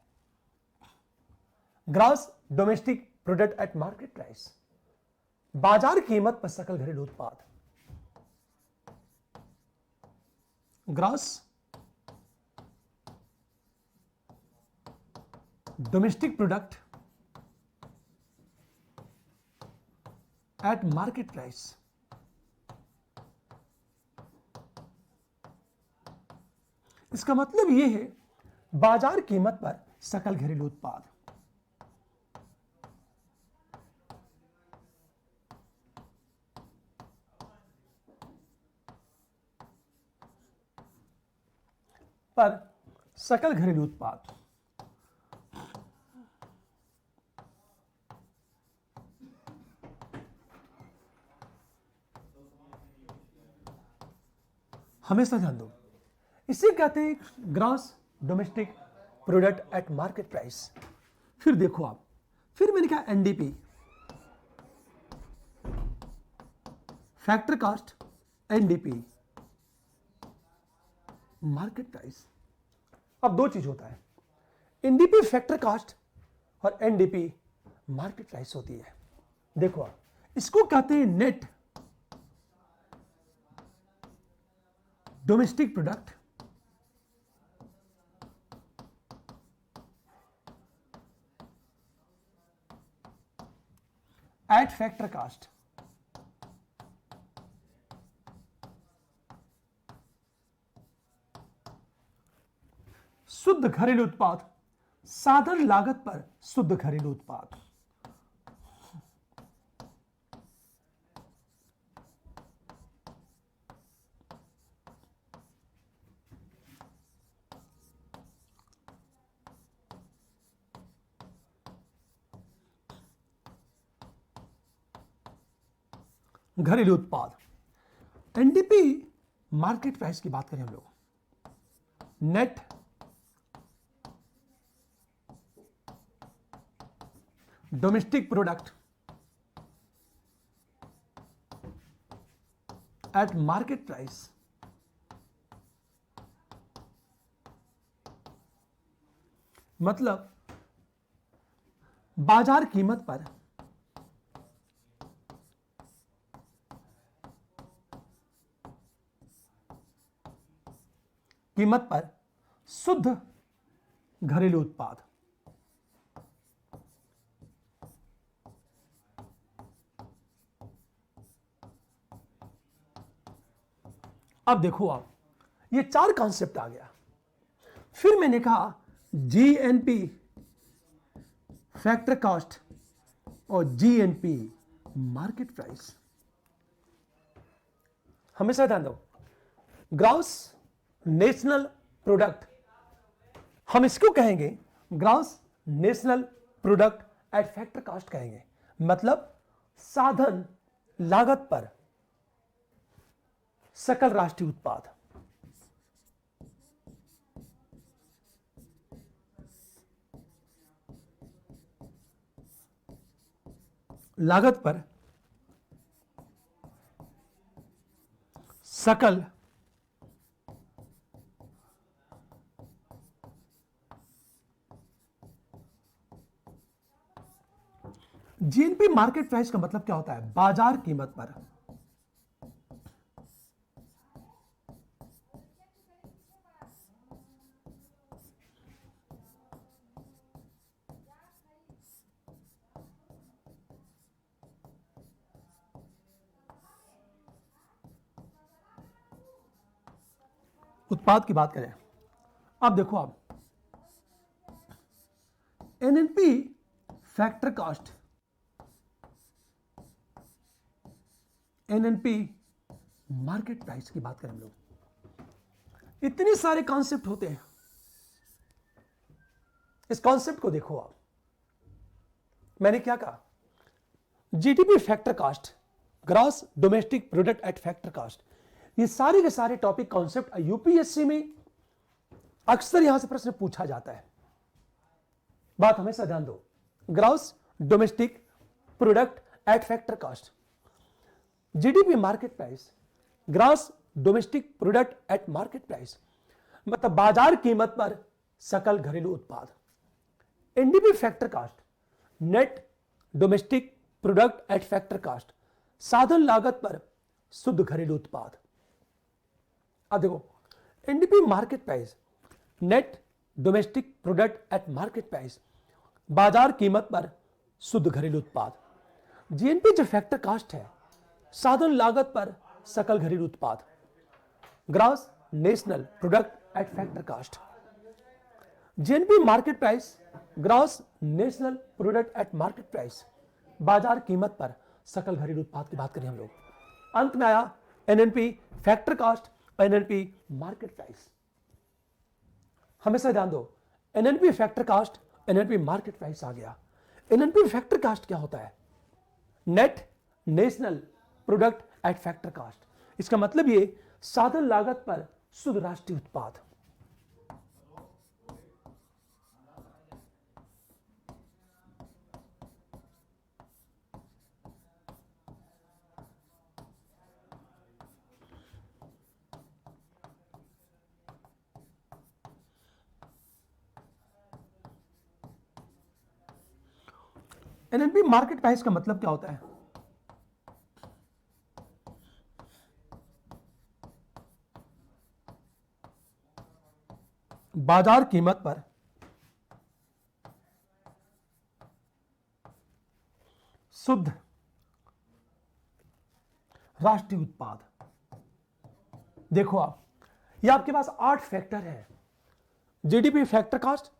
gross domestic product at market price, बाजार कीमत पर सकल घरेलू उत्पाद। Gross domestic product at market price. इसका मतलब यह है बाजार कीमत पर सकल घरेलू उत्पाद। पर सकल घरेलू उत्पाद हमेशा ध्यान दो, इसे कहते हैं gross domestic product at market price. फिर देखो आप, फिर मैंने कहा NDP factor cost, NDP market price. अब 2 चीज होता है, एनडीपी फैक्टर कास्ट और एनडीपी मार्केट प्राइस होती है। देखो आप, इसको कहते हैं net domestic product at factor cost. शुद्ध घरेलू उत्पाद, साधन लागत पर शुद्ध घरेलू उत्पाद। घरेलू उत्पाद। एनडीपी मार्केट प्राइस की बात करें हम लोग, net domestic product at market price, मतलब बाजार कीमत पर शुद्ध घरेलू उत्पाद। अब देखो आप, ये चार कॉन्सेप्ट आ गया। फिर मैंने कहा जीएनपी फैक्टर कॉस्ट और जीएनपी मार्केट प्राइस। हमेशा ध्यान दो, ग्रॉस नेशनल प्रोडक्ट, हम इसको कहेंगे gross national product at factor cost कहेंगे, मतलब साधन लागत पर सकल राष्ट्रीय उत्पाद। लागत पर सकल जीएनपी मार्केट प्राइस का मतलब क्या होता है? बाजार कीमत पर उत्पाद की बात करें। अब देखो, आप NNP factor cost, NNP market price की बात करें हम लोग, इतने सारे कॉन्सेप्ट होते हैं। इस कॉन्सेप्ट को देखो आप, मैंने क्या कहा, GDP factor cost, gross domestic product at factor cost, ये सारे के सारे टॉपिक कॉन्सेप्ट यूपीएससी में अक्सर यहां से प्रश्न पूछा जाता है। बात हमेशा ध्यान दो, gross domestic product at factor cost, GDP market price, gross domestic product at market price, मतलब बाजार कीमत पर सकल घरेलू उत्पाद। NDP factor cost, net domestic product at factor cost, साधन लागत पर शुद्ध घरेलू उत्पाद। अब देखो, NDP market price, net domestic product at market price, बाजार कीमत पर शुद्ध घरेलू उत्पाद। जीएनपी जो फैक्टर कॉस्ट है, साधन लागत पर सकल घरेलू उत्पाद, gross national product at factor cost. GNP market price, gross national product at market price, बाजार कीमत पर सकल घरेलू उत्पाद की बात करें हम लोग। अंत में आया NNP factor cost, NNP market price. हमेशा ध्यान दो, NNP factor cost, NNP market price आ गया। एनएनपी फैक्टर कॉस्ट क्या होता है? Net national product at factor cost. इसका मतलब ये साधन लागत पर शुद्ध राष्ट्रीय उत्पाद। एनएनपी मार्केट प्राइस का मतलब क्या होता है? बाजार कीमत पर शुद्ध राष्ट्रीय उत्पाद। देखो आप, ये आपके पास 8 फैक्टर हैं। GDP factor cost,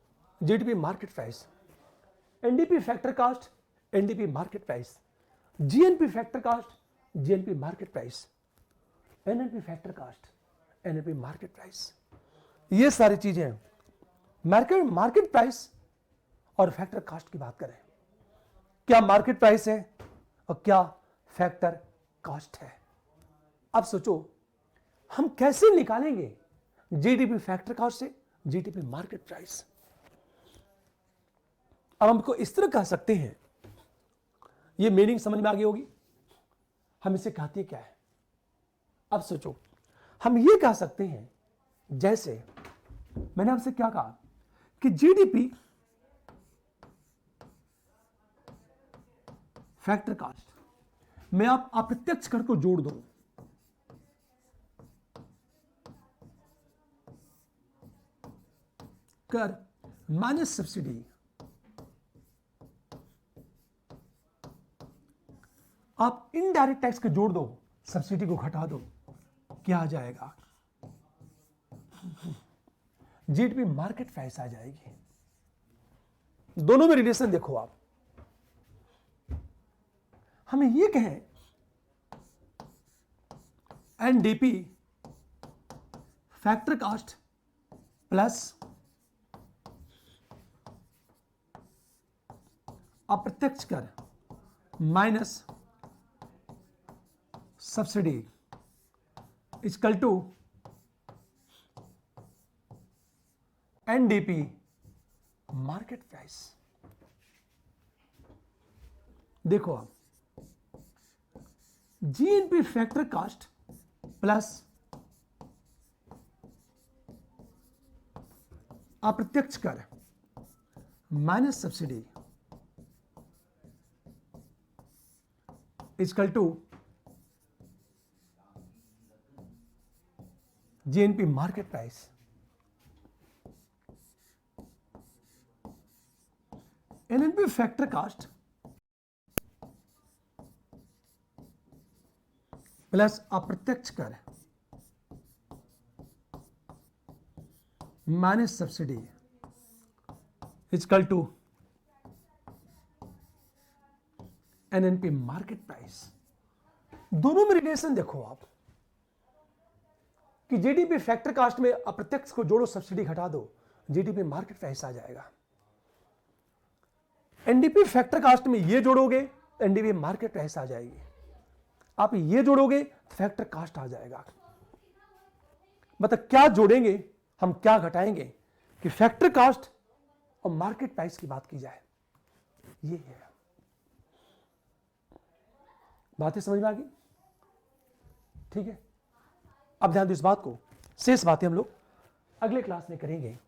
GDP market price, NDP factor cost, NDP market price, GNP factor cost, GNP market price, NNP factor cost, NNP market price. ये सारी चीजें मार्केट प्राइस और फैक्टर कास्ट की बात करें, क्या मार्केट प्राइस है और क्या फैक्टर कास्ट है। अब सोचो हम कैसे निकालेंगे जीडीपी फैक्टर कास्ट से जीडीपी मार्केट प्राइस। अब हमको इस तरह कह सकते हैं, ये मीनिंग समझ में आ गई होगी, हम इसे कहते हैं क्या है। अब सोचो हम ये कह सकते हैं, जैसे मैंने आपसे क्या कहा कि जीडीपी फैक्टर कास्ट में आप अप्रत्यक्ष कर को जोड़ दो, कर माइनस सब्सिडी, आप इनडायरेक्ट टैक्स को जोड़ दो, सब्सिडी को घटा दो, क्या आ जाएगा, जीडीपी मार्केट प्राइस आ जाएगी। दोनों में रिलेशन देखो आप, हमें ये कहें एनडीपी फैक्टर कास्ट प्लस अप्रत्यक्ष कर minus subsidy equal to NDP market price. देखो आप, जीएनपी फैक्टर कास्ट प्लस अप्रत्यक्ष कर minus subsidy equal to GNP market price. NNP factor cost plus अप्रत्यक्ष कर minus subsidy equal to NNP market price. दोनों में रिलेशन देखो आप कि जीडीपी फैक्टर कास्ट में अप्रत्यक्ष को जोड़ो, सब्सिडी घटा दो, जीडीपी मार्केट प्राइस आ जाएगा। एनडीपी फैक्टर कास्ट में ये जोड़ोगे एनडीपी मार्केट प्राइस आ जाएगी, आप ये जोड़ोगे फैक्टर कास्ट आ जाएगा। मतलब क्या जोड़ेंगे हम, क्या घटाएंगे कि फैक्टर कास्ट और मार्केट प्राइस की बात की जाए। ये है, बातें समझ में आ गई? ठीक है, अब ध्यान दो इस बात को, शेष बातें हम लोग अगले क्लास में करेंगे।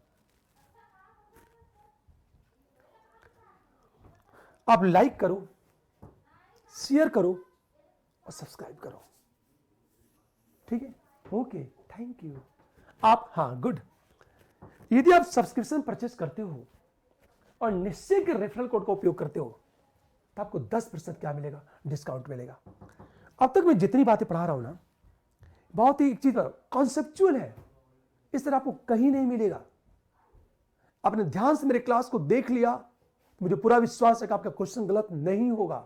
आप लाइक करो, शेयर करो और सब्सक्राइब करो। ठीक है, ओके, थैंक यू। आप, हाँ, गुड। यदि आप सब्सक्रिप्शन परचेस करते हो और निश्चय के रेफरल कोड का उपयोग करते हो तो आपको 10% क्या मिलेगा, डिस्काउंट मिलेगा। अब तक मैं जितनी बातें पढ़ा रहा हूं ना, बहुत ही एक चीज कॉन्सेप्चुअल है, इस तरह आपको कहीं नहीं मिलेगा। आपने ध्यान से मेरे क्लास को देख लिया, मुझे पूरा विश्वास है कि आपका क्वेश्चन गलत नहीं होगा।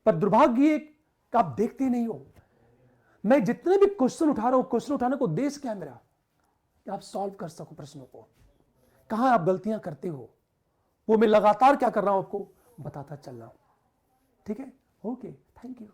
पर दुर्भाग्य ये कि आप देखते नहीं हो। मैं जितने भी क्वेश्चन उठा रहा हूं, क्वेश्चन उठाने को उद्देश्य क्या है मेरा, कि आप सॉल्व कर सको प्रश्नों को, कहां आप गलतियां करते हो, वो मैं लगातार क्या कर रहा हूं आपको बताता चल रहा हूं। ठीक है, ओके, थैंक यू।